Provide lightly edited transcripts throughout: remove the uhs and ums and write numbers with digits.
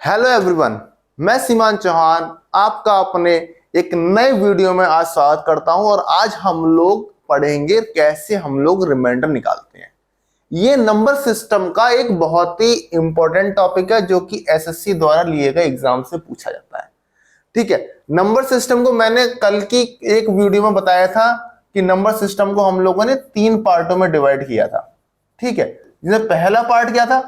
Hello everyone, मैं सीमान चौहान आपका अपने एक नए वीडियो में आज स्वागत करता हूं। और आज हम लोग पढ़ेंगे कैसे हम लोग रिमाइंडर निकालते हैं। ये नंबर सिस्टम का एक बहुत ही इंपॉर्टेंट टॉपिक है जो कि एसएससी द्वारा लिए गए एग्जाम से पूछा जाता है। ठीक है, नंबर सिस्टम को मैंने कल की एक वीडियो में बताया था कि नंबर सिस्टम को हम लोगों ने 3 पार्टों में डिवाइड किया था। ठीक है, जिसमें पहला पार्ट क्या था,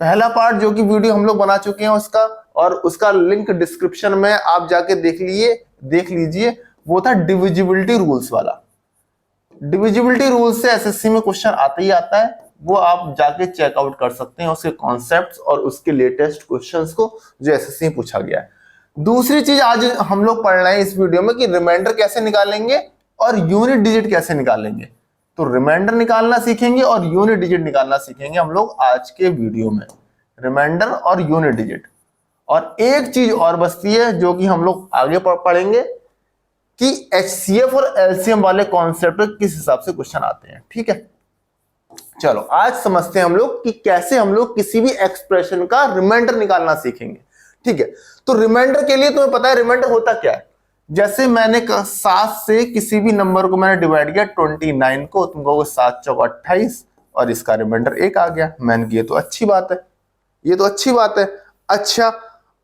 पहला पार्ट जो कि वीडियो हम लोग बना चुके हैं उसका, और उसका लिंक डिस्क्रिप्शन में आप जाके देख लीजिए। वो था डिविजिबिलिटी रूल्स वाला। डिविजिबिलिटी रूल्स से एसएससी में क्वेश्चन आता ही आता है, वो आप जाके चेकआउट कर सकते हैं उसके कॉन्सेप्ट्स और उसके लेटेस्ट क्वेश्चंस को जो एसएससी में पूछा गया है। दूसरी चीज आज हम लोग पढ़ रहे हैं इस वीडियो में कि रिमाइंडर कैसे निकालेंगे और यूनिट डिजिट कैसे निकालेंगे। तो रिमाइंडर निकालना सीखेंगे और यूनिट डिजिट निकालना सीखेंगे हम लोग आज के वीडियो में, रिमाइंडर और यूनिट डिजिट। और एक चीज और बचती है जो कि हम लोग आगे पढ़ेंगे कि एचसीएफ और एलसीएम वाले कॉन्सेप्ट किस हिसाब से क्वेश्चन आते हैं। ठीक है, चलो आज समझते हैं हम लोग कि कैसे हम लोग किसी भी एक्सप्रेशन का रिमाइंडर निकालना सीखेंगे। ठीक है, तो रिमाइंडर के लिए तुम्हें पता है रिमाइंडर होता क्या है। जैसे मैंने 7 से किसी भी नंबर को मैंने डिवाइड किया 29 को, तुम कहोगे 7 चौक 28 और इसका रिमाइंडर 1 आ गया। मैंने कहा ये तो अच्छी बात है, ये तो अच्छी बात है। अच्छा,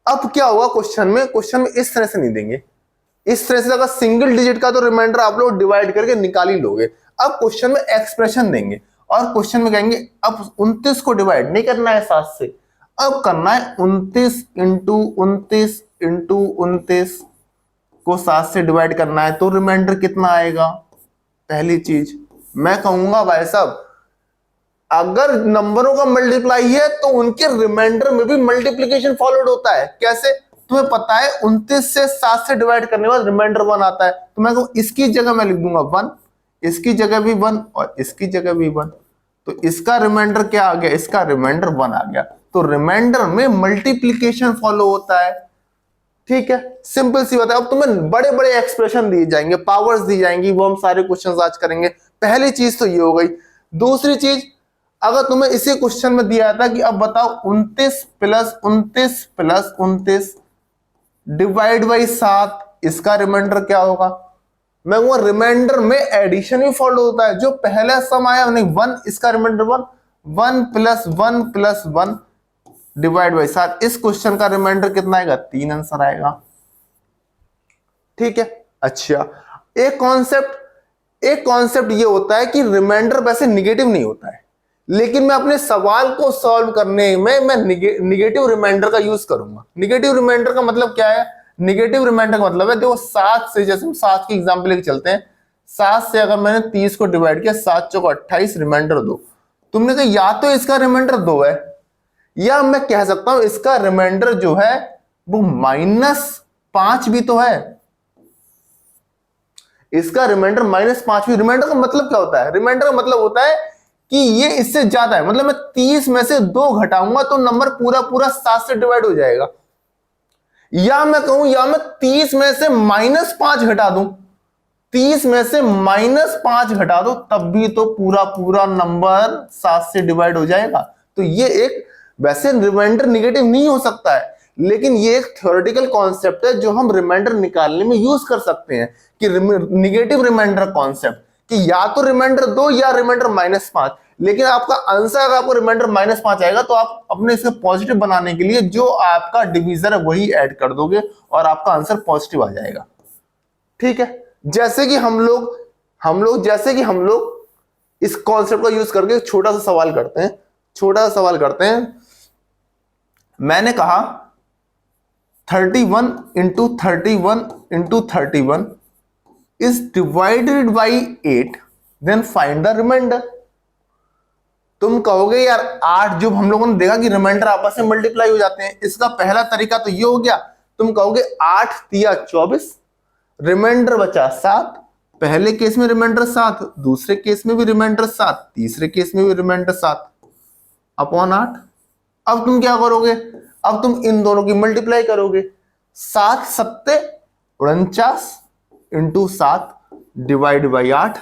अब क्या होगा क्वेश्चन में इस तरह से नहीं देंगे। इस तरह से अगर सिंगल डिजिट का तो रिमाइंडर आप लोग डिवाइड करके निकाल ही लोगे। अब क्वेश्चन में एक्सप्रेशन देंगे और क्वेश्चन में कहेंगे अब 29 को डिवाइड नहीं करना है 7 से, अब करना है 29 इंटू 29 इंटू 29 को 7 से डिवाइड करना है। तो रिमाइंडर कितना आएगा। पहली चीज मैं कहूंगा भाई साहब, अगर नंबरों का मल्टीप्लाई है तो उनके रिमाइंडर में भी मल्टीप्लीकेशन फॉलोड होता है। कैसे, तुम्हें पता है 29 से 7 से डिवाइड करने के बाद रिमाइंडर 1 आता है, तो मैं कहूं इसकी जगह मैं लिख दूंगा 1, इसकी जगह भी 1 और इसकी जगह भी 1। तो इसका रिमाइंडर क्या आ गया, इसका रिमाइंडर 1 आ गया। तो रिमाइंडर में मल्टीप्लीकेशन फॉलो होता है। ठीक है, सिंपल सी बात है। अब तुम्हें बड़े बड़े एक्सप्रेशन दिए जाएंगे, पावर्स दी जाएंगी, वो हम सारे क्वेश्चन आज करेंगे। पहली चीज तो ये हो गई। दूसरी चीज, अगर तुम्हें इसी क्वेश्चन में दिया था कि अब बताओ 29 प्लस 29 प्लस 29 डिवाइड बाई 7, इसका रिमाइंडर क्या होगा। मैं वो रिमाइंडर में एडिशन भी फॉलो होता है। जो पहला सम आया नहीं 1, इसका रिमाइंडर 1, 1 प्लस 1 डिवाइड बाई 7। इस क्वेश्चन का रिमाइंडर कितना आएगा, 3 आंसर आएगा। ठीक है, अच्छा एक कॉन्सेप्ट ये होता है कि रिमाइंडर वैसे निगेटिव नहीं होता है, लेकिन मैं अपने सवाल को सॉल्व करने में मैं निगेटिव रिमाइंडर का यूज करूंगा। निगेटिव रिमाइंडर का मतलब क्या है, निगेटिव रिमाइंडर का मतलब है देखो 7 से, जैसे हम 7 की एग्जांपल लेके चलते हैं, 7 से अगर मैंने 30 को डिवाइड किया 7 चौक 28 रिमाइंडर 2। तुमने कहा या तो इसका रिमाइंडर 2 है, या मैं कह सकता हूं इसका रिमाइंडर जो है वो -5 भी तो है। इसका रिमाइंडर -5 भी। रिमाइंडर का मतलब क्या होता है, रिमाइंडर का मतलब होता है कि ये इससे ज्यादा है। मतलब मैं 30 में से 2 घटाऊंगा तो नंबर पूरा पूरा 7 से डिवाइड हो जाएगा। या मैं कहूं, या मैं 30 में से -5 घटा दूं, 30 में से -5 घटा दो तब भी तो पूरा पूरा नंबर 7 से डिवाइड हो जाएगा। तो ये एक, वैसे रिमाइंडर निगेटिव नहीं हो सकता है, लेकिन ये एक थ्योरेटिकल कॉन्सेप्ट है जो हम रिमाइंडर निकालने में यूज कर सकते हैं कि निगेटिव रिमाइंडर कॉन्सेप्ट, कि या तो रिमाइंडर 2 या रिमाइंडर -5। लेकिन आपका आंसर अगर आपको रिमाइंडर -5 आएगा तो आप अपने इसे पॉजिटिव बनाने के लिए जो आपका डिवीजर है वही ऐड कर दोगे और आपका आंसर पॉजिटिव आ जाएगा। ठीक है, जैसे कि हम लोग इस कॉन्सेप्ट का यूज करके छोटा सा सवाल करते हैं। मैंने कहा 31 into 31 into 31 is divided by 8, then find the remainder। तुम कहोगे यार 8, जो हम लोगों ने देखा कि रिमाइंडर आपस में मल्टीप्लाई हो जाते हैं, इसका पहला तरीका तो ये हो गया। तुम कहोगे 8 तिया 24, रिमाइंडर बचा 7। पहले केस में रिमाइंडर 7, दूसरे केस में भी रिमाइंडर 7, तीसरे केस में भी रिमाइंडर 7 अपॉन 8। अब तुम क्या करोगे, अब तुम इन दोनों की मल्टीप्लाई करोगे। 7 सत्ते 49 इंटू 7 डिवाइड बाई 8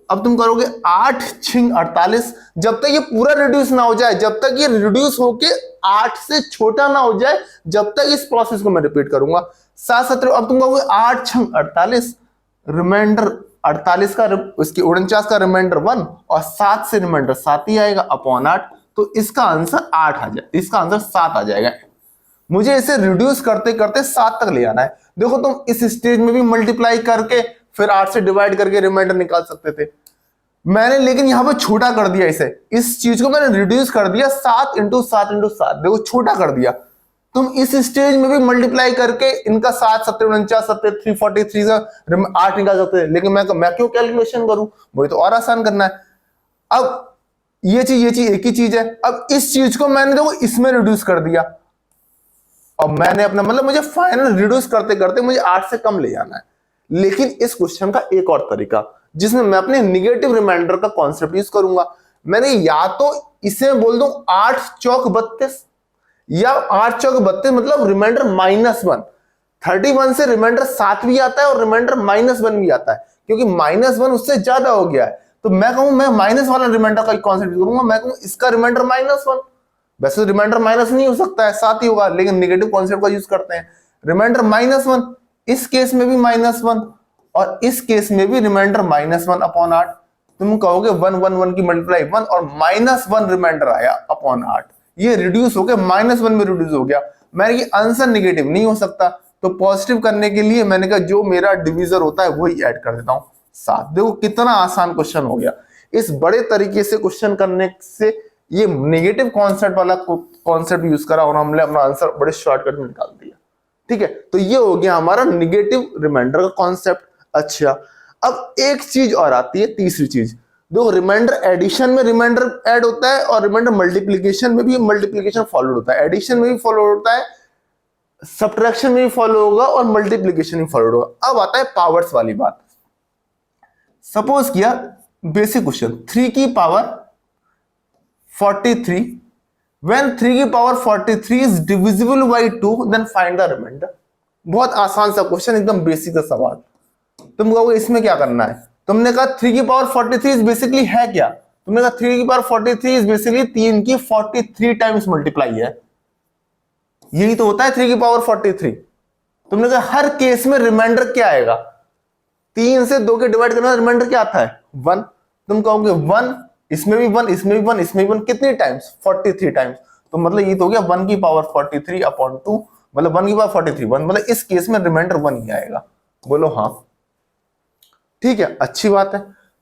अब तुम करोगे 8 छिंग 48, जब तक ये पूरा रिड्यूस ना हो जाए, जब तक ये रिड्यूस होके 8 से छोटा ना हो जाए, जब तक इस प्रोसेस को मैं रिपीट करूंगा। 7 17, अब तुम कहोगे 8 छिंग 48, रिमाइंडर 48 का उसकी 49 का रिमाइंडर 1 और 7 से रिमाइंडर 7 ही आएगा अपॉन 8, तो इसका आंसर 8 आ जाए, इसका आंसर 7 आ जाएगा। मुझे इसे रिड्यूस करते करते 7 तक ले आना है। देखो तुम इस स्टेज में भी मल्टीप्लाई करके फिर 8 से डिवाइड करके रिमाइंडर निकाल सकते थे, मैंने लेकिन यहां पे छोटा कर दिया इसे, इस चीज को मैंने रिड्यूस कर दिया 7 इंटू 7 इंटू 7, देखो छोटा कर दिया। तुम इस स्टेज में भी मल्टीप्लाई करके इनका 7 7 49 7 343 का 8 निकाल सकते थे, लेकिन मैं क्यों कैलकुलेशन करूं, मुझे तो और आसान करना है। अब ये चीज एक ही चीज है। अब इस चीज को मैंने देखो इसमें रिड्यूस कर दिया, अब मैंने अपना मतलब मुझे फाइनल रिड्यूस करते करते मुझे 8 से कम ले जाना है। लेकिन इस क्वेश्चन का एक और तरीका जिसमें मैं अपने निगेटिव रिमाइंडर का कॉन्सेप्ट यूज करूंगा, मैंने या तो इसे बोल दूं 8 चौक 32 या 8 चौक 32 मतलब रिमाइंडर -1। 31 से रिमाइंडर 7 भी आता है और रिमाइंडर -1 भी आता है, क्योंकि -1 उससे ज्यादा हो गया है, तो मैं कहूं मैं माइनस वाला रिमाइंडर का कॉन्सेप्ट करूंगा, मैं कहूं इसका रिमाइंडर -1। वैसे रिमाइंडर माइनस नहीं हो सकता है, 7 ही होगा, लेकिन निगेटिव कॉन्सेप्ट का यूज करते हैं। रिमाइंडर -1, इस केस में भी -1 और इस केस में भी रिमाइंडर -1 अपॉन 8। तुम कहोगे 1 1 1 की मल्टीप्लाई 1 और -1 रिमाइंडर आया अपॉन 8, ये रिड्यूस हो गया -1 में रिड्यूस हो गया। मैंने ये आंसर निगेटिव नहीं हो सकता, तो पॉजिटिव करने के लिए मैंने कहा जो मेरा डिवीजर होता है वही ऐड कर देता हूं 7। देखो कितना आसान क्वेश्चन हो गया। इस बड़े तरीके से क्वेश्चन करने से ये नेगेटिव कॉन्सेप्ट वाला कॉन्सेप्ट यूज करा और हमने अपना आंसर बड़े शॉर्टकट में निकाल दिया। ठीक है, तो ये हो गया हमारा निगेटिव रिमाइंडर का कॉन्सेप्ट। अच्छा, अब एक चीज और आती है, तीसरी चीज। देखो रिमाइंडर एडिशन में रिमाइंडर ऐड होता है और रिमाइंडर मल्टीप्लिकेशन में भी मल्टीप्लिकेशन फॉलो होता है, एडिशन में भी फॉलो होता है, सब्ट्रैक्शन में भी फॉलो होगा और मल्टीप्लिकेशन में फॉलो होगा। अब आता है पावर्स वाली बात। सपोज किया बेसिक क्वेश्चन 3 की पावर 43, when 3 की power 43 is divisible by 2 then find the remainder। बहुत आसान सा क्वेश्चन, एकदम बेसिक सा सवाल। तुम कहोगे इसमें क्या करना है, तुमने कहा 3 की पावर 43 बेसिकली है क्या, तुमने कहा 3 की पावर 43 बेसिकली 3 की 43 टाइम्स मल्टीप्लाई है, यही तो होता है 3 की पावर 43। तुमने कहा हर केस में रिमाइंडर क्या आएगा, 3 से 2 के डिवाइड करने का रिमाइंडर क्या आता है 1। तुम कहोगे 1, इसमें भी 1, इसमें भी 1, इसमें भी 1, कितनी टाइम्स 43 टाइम्स, तो मतलब ये तो हो गया 1 की पावर 43 अपॉन 2, मतलब 1 की पावर 43 1, मतलब इस केस में रिमाइंडर 1 ही आएगा। बोलो हाँ, ठीक है, अच्छी बात है।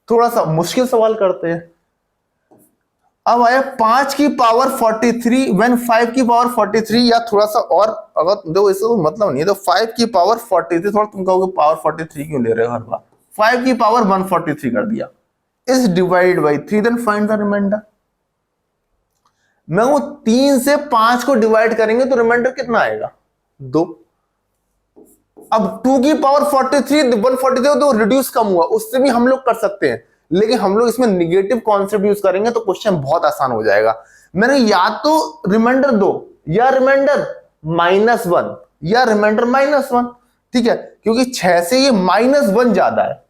थोड़ा सा मुश्किल सवाल करते हैं। अब आया 5 की पावर 43 व्हेन 5 की पावर 43, या थोड़ा सा और अगर देखो इसका कोई मतलब नहीं है, तो 5 की पावर 43, थोड़ा तुम कहोगे पावर 43 क्यों ले रहे हो हर बार, 5 की पावर 143 कर दिया, इस divide by 3 then find the remainder. मैं वो 3 से 5 को डिवाइड करेंगे तो रिमाइंडर कितना आएगा 2। अब 2 की पावर 43 143 तो रिड्यूस कम हुआ, उससे भी हम लोग कर सकते हैं, लेकिन हम लोग इसमें निगेटिव कॉन्सेप्ट यूज करेंगे तो क्वेश्चन बहुत आसान हो जाएगा। मैंने या तो रिमाइंडर 2 या रिमाइंडर -1 या रिमाइंडर -1, ठीक है, क्योंकि 6 से ये -1 ज्यादा है,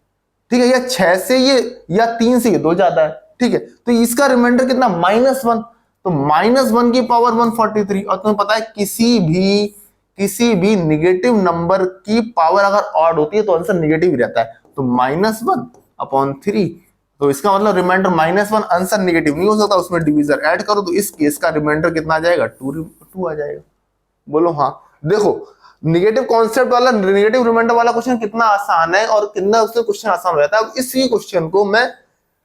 ठीक है, या 6 से ये या 3 से ये 2 ज्यादा है, ठीक है, तो इसका रिमाइंडर कितना -1, तो -1 की पावर 143। और तुम्हें पता है किसी भी निगेटिव नंबर की पावर अगर ऑड होती है तो आंसर निगेटिव ही रहता है, तो -1 अपॉन 3, तो इसका मतलब रिमाइंडर -1, आंसर निगेटिव नहीं हो सकता, उसमें डिवीजर ऐड करो तो इस केस का रिमाइंडर कितना आ जाएगा 2 आ जाएगा। बोलो हाँ। देखो निगेटिव कॉन्सेप्ट वाला, निगेटिव रिमाइंडर वाला क्वेश्चन कितना आसान है और कितना उससे क्वेश्चन आसान हो जाता है। अब इसी क्वेश्चन को मैं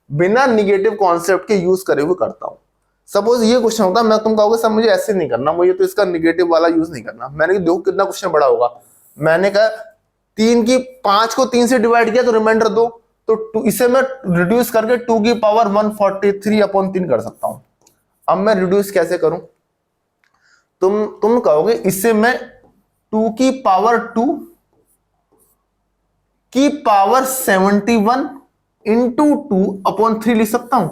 बिना निगेटिव कॉन्सेप्ट के यूज करे हुए करता हूं। सपोज ये क्वेश्चन होता है, मैं तुम कहोगे सर मुझे ऐसे नहीं करना, मुझे तो इसका निगेटिव वाला यूज नहीं करना। मैंने देखो कितना क्वेश्चन बड़ा होगा, मैंने कहा 3 की 5 को 3 से डिवाइड किया तो रिमाइंडर 2, तो इसे मैं रिड्यूस करके 2 की पावर 143 अपॉन 3 कर सकता हूं। अब मैं रिड्यूस कैसे करूं, तुम कहोगे इससे मैं 2 की पावर 2 की पावर 71 इंटू 2 अपॉन 3 लिख सकता हूं।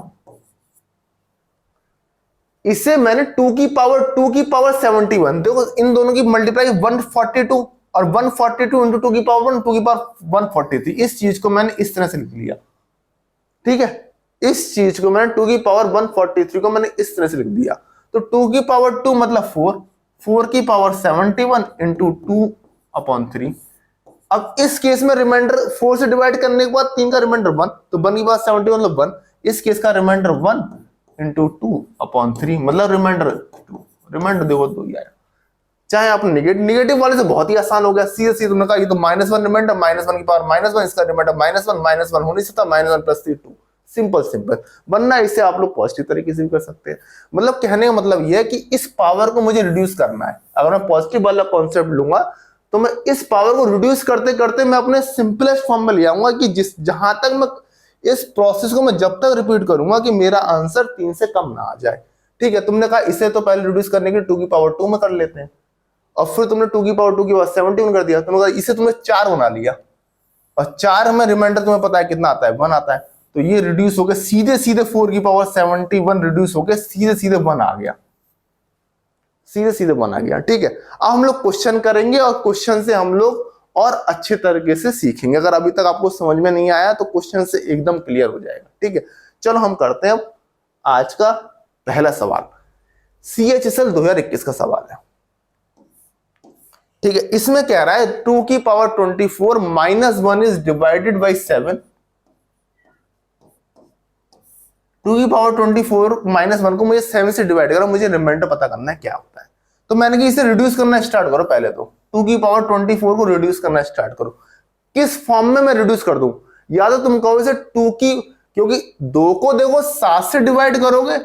इससे मैंने 2 की पावर 71, देखो इन दोनों की मल्टीप्लाई 142 और 142 इंटू 2 की पावर 1, 2 की पावर 143, इस चीज को मैंने इस तरह से लिख लिया, ठीक है, इस चीज को मैंने 2 की पावर 143 को मैंने इस तरह से लिख दिया। तो 2 की पावर 2 मतलब 4, 4 की पावर 71 इंटू 2/3। अब इस केस में रिमाइंडर 4 से डिवाइड करने के बाद 3 का रिमाइंडर 1, तो 1 की पावर 71 मतलब 1। इस केस का रिमाइंडर 1 इंटू 2/3 मतलब रिमाइंडर 2। रिमाइंडर देखो 2 ही आया। चाहे आप निगेटिव वाले से बहुत ही आसान हो गया, सीधे सीधे तुमने कहा ये तो -1 रिमाइंडर, -1 की पावर -1, इसका रिमाइंडर -1 हो नहीं सकता, -1 + 3 2। सिंपल वरना इसे आप लोग पॉजिटिव तरीके से भी कर सकते हैं। मतलब कहने का मतलब यह है कि इस पावर को मुझे रिड्यूस करना है। अगर मैं पॉजिटिव वाला कॉन्सेप्ट लूंगा तो मैं इस पावर को रिड्यूस करते करते मैं अपने सिंपलेस्ट फॉर्म में ले आऊंगा कि जहां तक मैं इस प्रोसेस को मैं जब तक रिपीट करूंगा कि मेरा आंसर 3 से कम ना आ जाए। ठीक है, तुमने कहा इसे तो पहले रिड्यूस करने के लिए 2 की पावर 2 में कर लेते हैं, और फिर तुमने 2 की पावर 2 की पावर 71 कर दिया। तुमने कहा इसे तुमने 4 बना लिया, और 4 में रिमाइंडर तुम्हें पता है कितना आता है, 1 आता है। तो ये रिड्यूस हो गया सीधे सीधे 4 की पावर 71 रिड्यूस हो गया सीधे सीधे 1 आ गया, सीधे सीधे 1 आ गया। ठीक है, अब हम लोग क्वेश्चन करेंगे और क्वेश्चन से हम लोग और अच्छे तरीके से सीखेंगे। अगर अभी तक आपको समझ में नहीं आया तो क्वेश्चन से एकदम क्लियर हो जाएगा। ठीक है, चलो हम करते हैं अब आज का पहला सवाल। CHSL 2021 का सवाल है। ठीक है, इसमें कह रहा है 2 की पावर 24 - 1 इज डिवाइडेड बाई 7। 2 की पावर 24 - 1 को मुझे 7 से डिवाइड करो, मुझे रिमाइंडर पता करना है क्या होता है। तो मैंने कि इसे रिड्यूस करना स्टार्ट करो। पहले तो 2 की पावर 24 को रिड्यूस करना स्टार्ट करो। किस फॉर्म में मैं रिड्यूस कर दूं? या तो तुम कहो इसे 2 की, क्योंकि 2 को देखो 7 से डिवाइड करोगे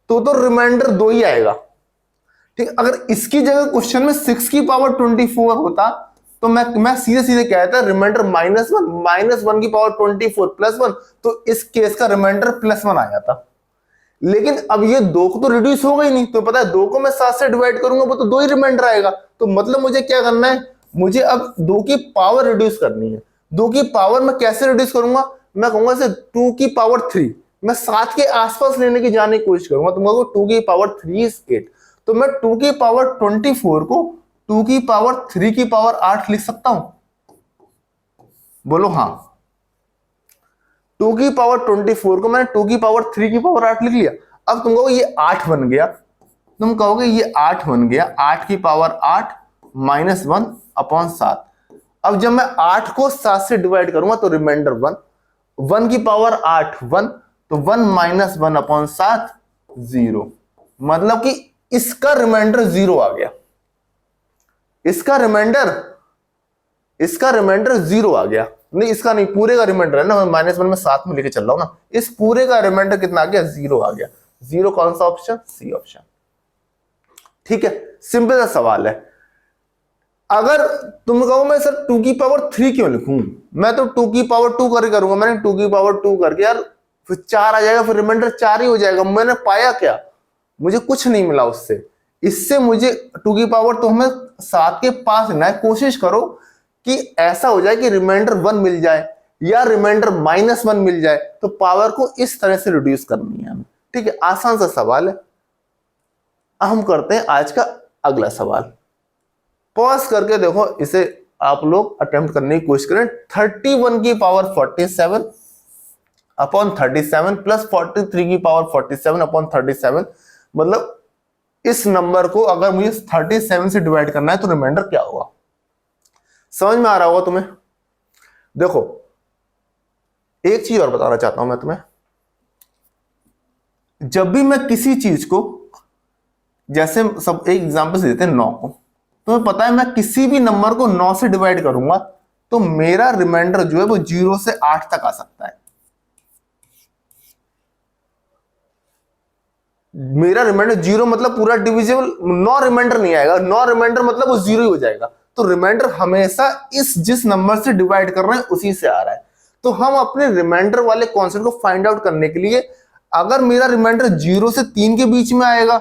तो रिमाइंडर 2 ही आएगा। ठीक, अगर इसकी जगह क्वेश्चन में 6 की पावर 24 होता तो मैं सीधे सीधे कहता रिमाइंडर -1 की पावर 24 + 1, तो इस केस का रिमाइंडर +1 आ जाता। लेकिन अब ये 2 को तो रिड्यूस हो गई नहीं, तो पता है 2 को मैं 7 से डिवाइड करूंगा वो तो 2 ही रिमाइंडर आएगा। तो मतलब मुझे क्या करना है, मुझे अब 2 की पावर रिड्यूस करनी है। 2 की पावर मैं कैसे रिड्यूस करूंगा? मैं कहूंगा इसे 2 की पावर 3, मैं 7 के आसपास लेने की जाने की कोशिश करूंगा। तुम कहोगे 2 की पावर 3 इज 8, तो मैं 2 की पावर 24 को 2 की पावर 3 की पावर 8 लिख सकता हूं? बोलो हाँ। 2 की पावर 24 को मैंने 2 की पावर 3 की पावर 8 लिख लिया। अब तुम कहोगे ये 8 बन गया, तुम कहोगे ये 8 बन गया, 8 की पावर 8 -1/7। अब जब मैं 8 को 7 से डिवाइड करूंगा तो रिमाइंडर 1, 1 की पावर 8 1, तो 1 - 1/7 0। मतलब कि इसका रिमाइंडर 0 आ गया। इसका रिमाइंडर 0 आ गया। नहीं, इसका नहीं, पूरे का रिमाइंडर है ना, मैं -1 में 7 में लेके चल रहा हूं ना। इस पूरे का रिमाइंडर कितना आ गया? 0 आ गया। 0 कौन सा ऑप्शन? C option. ठीक है, सिंपल सा सवाल है। अगर तुम कहो मैं सर 2 की पावर 3 क्यों लिखूं, मैं तो 2 की पावर 2 करके करूंगा। मैंने 2 की पावर 2 करके यार फिर 4 आ जाएगा, फिर रिमाइंडर 4 ही हो जाएगा। मैंने पाया क्या? मुझे कुछ नहीं मिला उससे। इससे मुझे 2 की पावर तो हमें 7 के पास लेना है। कोशिश करो कि ऐसा हो जाए कि रिमाइंडर 1 मिल जाए या रिमाइंडर -1 मिल जाए, तो पावर को इस तरह से रिड्यूस करनी है हमें। ठीक है, आसान सा सवाल है। हम करते हैं आज का अगला सवाल। पॉज करके देखो, इसे आप लोग अटेम्प्ट करने की कोशिश करें। 31 की पावर 47/37 प्लस 43 की पावर 47/37, मतलब इस नंबर को अगर मुझे 37 से डिवाइड करना है तो रिमाइंडर क्या होगा? समझ में आ रहा होगा तुम्हें? देखो, एक चीज और बताना चाहता हूं मैं तुम्हें। जब भी मैं किसी चीज को, जैसे सब एक एग्जांपल से देते हैं 9 को, तुम्हें पता है मैं किसी भी नंबर को 9 से डिवाइड करूंगा तो मेरा रिमाइंडर जो है वो 0 से 8 तक आ सकता है। मेरा रिमाइंडर 0 मतलब पूरा डिविजिबल, 9 रिमाइंडर नहीं आएगा। 9 रिमाइंडर मतलब वो 0 ही हो जाएगा। तो रिमाइंडर हमेशा इस जिस नंबर से डिवाइड कर रहे हैं उसी से आ रहा है। तो हम अपने रिमाइंडर वाले कॉन्सेप्ट को फाइंड आउट करने के लिए, अगर मेरा रिमाइंडर 0 से 3 के बीच में आएगा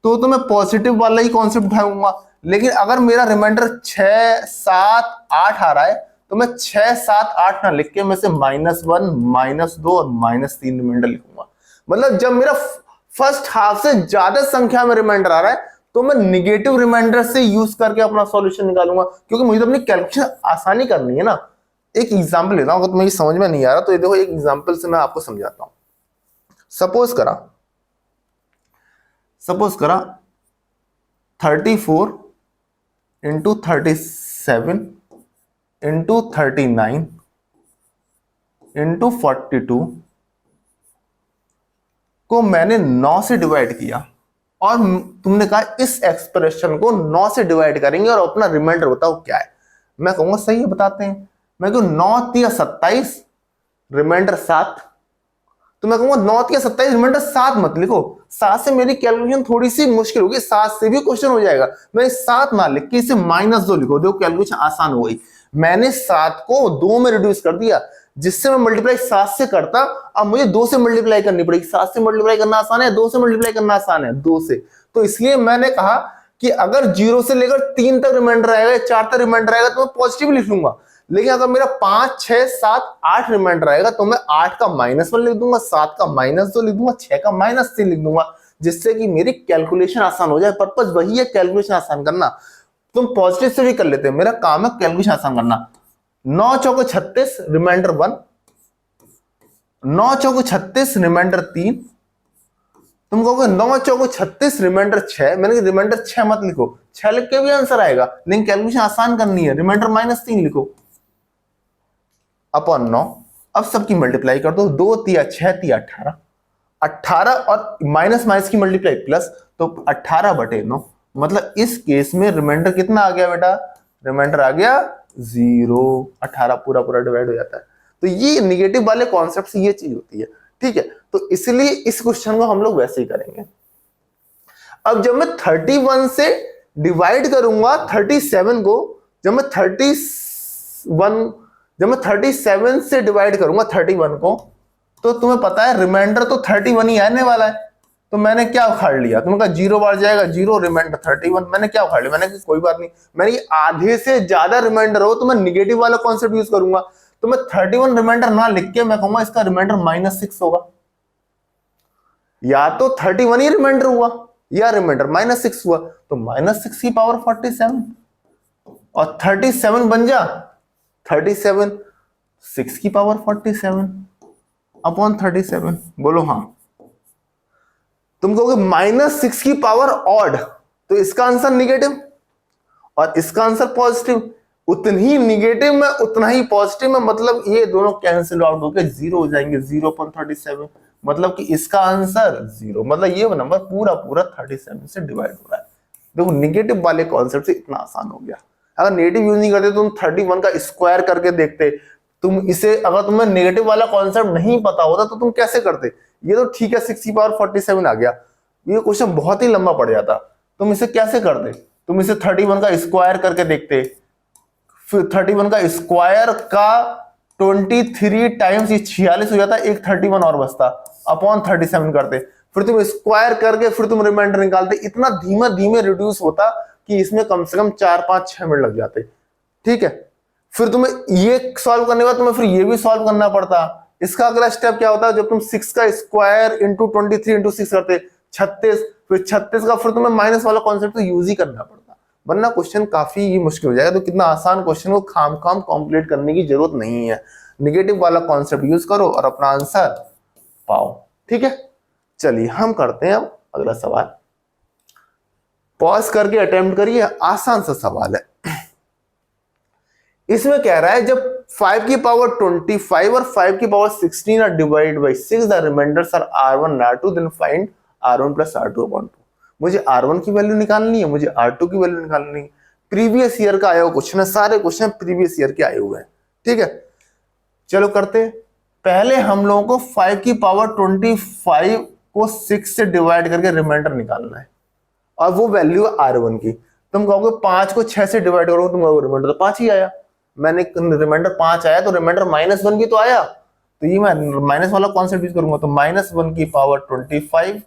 तो मैं पॉजिटिव वाला ही कॉन्सेप्ट उठाऊंगा। लेकिन अगर मेरा रिमाइंडर 6 7 8 आ रहा है तो मैं 6 7 8 ना लिख के मैं से -1 -2 और -3 रिमाइंडर लिखूंगा। मतलब जब मेरा फर्स्ट हाफ से ज्यादा संख्या में रिमाइंडर आ रहा है तो मैं निगेटिव रिमाइंडर से यूज करके अपना सॉल्यूशन निकालूंगा, क्योंकि मुझे तो अपनी कैलकुलेशन आसानी करनी है ना। एक एग्जाम्पल लेता हूं, अगर तुम्हें समझ में नहीं आ रहा तो ये देखो, एक एग्जाम्पल से मैं आपको समझाता हूं। सपोज करा 34 इंटू 37 इंटू 39 इंटू 42 को मैंने 9 से डिवाइड किया, और तुमने कहा इस एक्सप्रेशन को 9 से डिवाइड करेंगे और अपना रिमाइंडर बताओ क्या है। मैं कहूंगा सही है, बताते हैं। मैं कहूँ 9 तिया 27, रिमाइंडर 7। तो मैं कहूंगा 9 तिया 27, रिमाइंडर 7 मत लिखो। 7 से मेरी कैलकुलेशन थोड़ी सी मुश्किल होगी, 7 से भी क्वेश्चन हो जाएगा। मैंने 7 ना लिख के इसे -2 लिखो, देखो कैलकुलेशन आसान हो गई। मैंने 7 को 2 में रिड्यूस कर दिया, जिससे मैं मल्टीप्लाई 7 से करता, अब मुझे 2 से मल्टीप्लाई करनी पड़ेगी। 7 से मल्टीप्लाई करना आसान है, 2 से मल्टीप्लाई करना आसान है, 2 से। तो इसलिए मैंने कहा कि अगर 0 से लेकर 3 तक रिमाइंडर आएगा, 4 तक रिमाइंडर आएगा तो मैं पॉजिटिव लिख लूंगा। लेकिन अगर मेरा 5, 6, 7, 8 रिमाइंडर आएगा तो मैं 8 का -1 लिख दूंगा, 7 का -2 लिख दूंगा, 6 का -3 लिख दूंगा, जिससे कि मेरी कैलकुलेशन आसान हो जाए। पर्पस वही है, कैलकुलेशन आसान करना। तुम पॉजिटिव से भी कर लेते हो, मेरा काम है कैलकुलेशन आसान करना। 9 चौको 36, रिमाइंडर 1, 9 चौको 36, रिमाइंडर 3। तुम कहोगे 9 चौको 36, रिमाइंडर 6। मैंने रिमाइंडर 6 मत लिखो, 6 लिख के भी आंसर आएगा, लेकिन कैलकुलेशन आसान करनी है, रिमाइंडर -3 लिखो अपॉन 9। अब सबकी मल्टीप्लाई कर दो, 2 तिया 6 तिया 18, 18 और माइनस की मल्टीप्लाई प्लस, तो 18/9। मतलब इस केस में रिमाइंडर कितना आ गया बेटा? रिमाइंडर आ गया 0। 18 पूरा पूरा डिवाइड हो जाता है। तो ये निगेटिव वाले कॉन्सेप्ट से ये चीज होती है, ठीक है। तो इसलिए इस क्वेश्चन को हम लोग वैसे ही करेंगे। अब जब मैं 31 से डिवाइड करूंगा 37 को, जब मैं 37 से डिवाइड करूंगा 31 को, तो तुम्हें पता है रिमाइंडर तो 31 ही आने वाला है। तो मैंने क्या उखाड़ लिया? तुमने कहा 0 बार जाएगा 0, रिमाइंडर 31। मैंने क्या उखाड़ लिया? मैंने कहा कोई बात नहीं, मैंने आधे से ज्यादा रिमाइंडर हो तो मैं निगेटिव वाला कॉन्सेप्ट यूज करूंगा। तो मैं 31 रिमाइंडर ना लिख के मैं कहूंगा इसका रिमाइंडर -6 होगा। या तो 31 ही रिमाइंडर हुआ या रिमाइंडर -6 हुआ, तो -6 की पावर 47 और 37 बन जा 37, 6 की पावर 47 अपॉन 37। बोलो हाँ। तुम कहोगे -6 की पावर ऑड, तो इसका आंसर निगेटिव और इसका आंसर पॉजिटिव। उतनी निगेटिव में उतना ही पॉजिटिव में, मतलब ये दोनों कैंसिल आउट होकर 0 हो जाएंगे, 0/37। मतलब कि इसका आंसर 0, मतलब ये नंबर पूरा पूरा 37 से डिवाइड हो रहा है। देखो निगेटिव वाले कॉन्सेप्ट से इतना आसान हो गया। अगर नेगेटिव यूज नहीं करते तुम 31 का स्क्वायर करके देखते। तुम इसे, अगर तुम्हें नेगेटिव वाला कॉन्सेप्ट नहीं पता होता तो तुम कैसे करते? ये तो ठीक है 6 की पावर 47 आ गया, ये क्वेश्चन बहुत ही लंबा पड़ जाता। तुम इसे कैसे करते? तुम इसे 31 का स्क्वायर करके देखते, फिर 31 का स्क्वायर का 23 टाइम्स 46 हो जाता, एक 31 और बचता, अपॉन 37 करते, फिर तुम स्क्वायर करके फिर तुम रिमाइंडर निकालते। इतना धीमे धीमे रिड्यूस होता कि इसमें कम से कम 4, 5, 6 मिनट लग जाते, ठीक है। फिर तुम्हें ये सॉल्व करने के बाद तुम्हें फिर ये भी सॉल्व करना पड़ता। इसका अगला स्टेप क्या होता है? जब तुम 6 का स्क्वायर इंटू 23 इंटू 6 करते 36, फिर 36 का फिर तुम्हें माइनस वाला कॉन्सेप्ट तो यूज ही करना पड़ता, वरना क्वेश्चन काफी मुश्किल हो जाएगा। तो कितना आसान क्वेश्चन को खाम कॉम्प्लीट करने की जरूरत नहीं है, निगेटिव वाला कॉन्सेप्ट यूज करो और अपना आंसर पाओ, ठीक है। चलिए हम करते हैं अब अगला सवाल। पॉज करके अटेम्प्ट करिए, आसान सा सवाल है। इसमें कह रहा है जब 5 की पावर 25 और 5 की power 16 are divided by 6, the remainders are R1 and R2, then find R1 plus R2 upon 2। मुझे R1 की वैल्यू निकालनी है, मुझे R2 की वैल्यू निकालनी है। प्रीवियस ईयर का आया हुआ क्वेश्चन है, सारे क्वेश्चन प्रीवियस ईयर के आए हुए हैं, ठीक है। चलो करते हैं। पहले हम लोगों को 5 की पावर 25 को 6 से डिवाइड करके रिमाइंडर निकालना है, और वो वैल्यू है R1 की। तुम कहोगे 5 को 6 से डिवाइड करो, तुम कहोगे रिमाइंडर तो 5 ही आया। मैंने रिमाइंडर 5 आया तो रिमाइंडर -1 भी तो आया, तो ये मैं माइनस वाला कॉन्सेप्ट यूज करूंगा। तो -1 की पावर 25,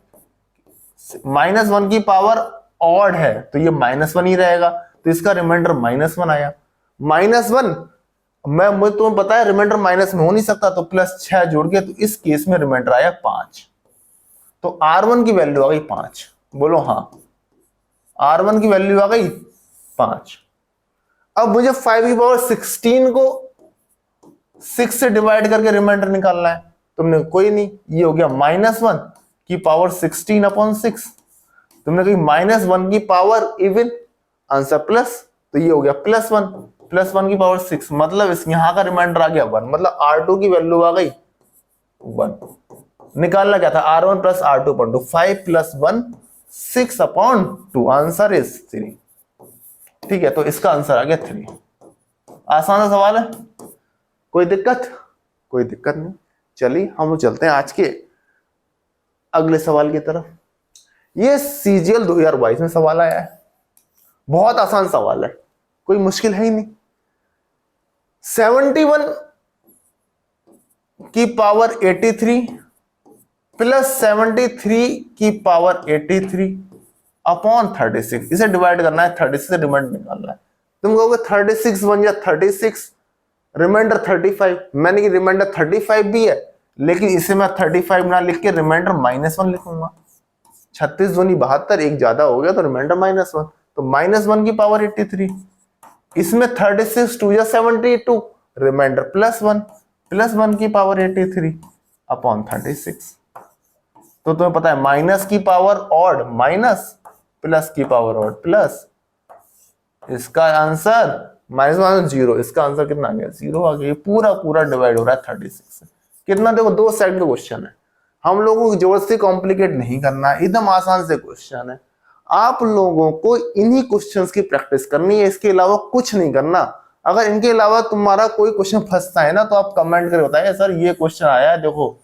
-1 की पावर ऑड है तो ये -1 ही रहेगा, तो इसका रिमाइंडर -1 आया। -1 मुझे तुम्हें पता है रिमाइंडर माइनस में हो नहीं सकता, तो +6 जोड़ के, तो इस केस में रिमाइंडर आया 5। तो R1 की वैल्यू आ गई 5। बोलो हाँ, R1 की वैल्यू आ गई 5। अब मुझे 5 की पावर 16 को 6 से डिवाइड करके रिमाइंडर निकालना है। तुमने कोई नहीं, ये हो गया -1 की पावर 16 अपॉन 6। तुमने कही -1 की पावर इवन, आंसर प्लस, तो ये हो गया +1 की पावर 6, मतलब इस यहां का रिमाइंडर आ गया 1, मतलब R2 की वैल्यू आ गई 1। निकालना क्या था, R1 plus R2 upon 2, 5 + 1 6 upon 2, answer is 3। ठीक है, तो इसका आंसर आ गया 3। आसान सा सवाल है, कोई दिक्कत? कोई दिक्कत नहीं। चलिए हम चलते हैं आज के अगले सवाल की तरफ। ये CGL 2022 में सवाल आया है, बहुत आसान सवाल है, कोई मुश्किल है ही नहीं। 71 की पावर 83 प्लस 73 की पावर 83 अपॉन 36, इसे डिवाइड करना है, 36 से डिवाइड निकालना है। तुम कहोगे 36 बन जा 36, रिमाइंडर 35, मैंने कि रिमाइंडर 35 भी है, लेकिन इसे मैं 35 ना लिख के रिमाइंडर -1 लिखूंगा। 36 दूनी 72, एक ज्यादा हो गया तो रिमाइंडर -1, तो -1 की पावर 83, इसमें 36 2 या 72, रिमाइंडर +1 की पावर 83 अपॉन 36। तो तुम्हें पता है माइनस की पावर ऑड माइनस, प्लस की पावर ऑड प्लस, इसका आंसर -0, इसका आंसर कितना आ गया, 0 आ गया। पूरा डिवाइड हो रहा है 36 से। कितना, देखो 2 सेकंड का क्वेश्चन है, हम लोगों को जबरदस्ती कॉम्प्लिकेट नहीं करना है, एकदम आसान से क्वेश्चन है। आप लोगों को इन्हीं क्वेश्चंस की प्रैक्टिस करनी है, इसके अलावा कुछ नहीं करना। अगर इनके अलावा तुम्हारा कोई क्वेश्चन फंसता है ना, तो आप कमेंट करके बताइए सर ये क्वेश्चन आया है देखो,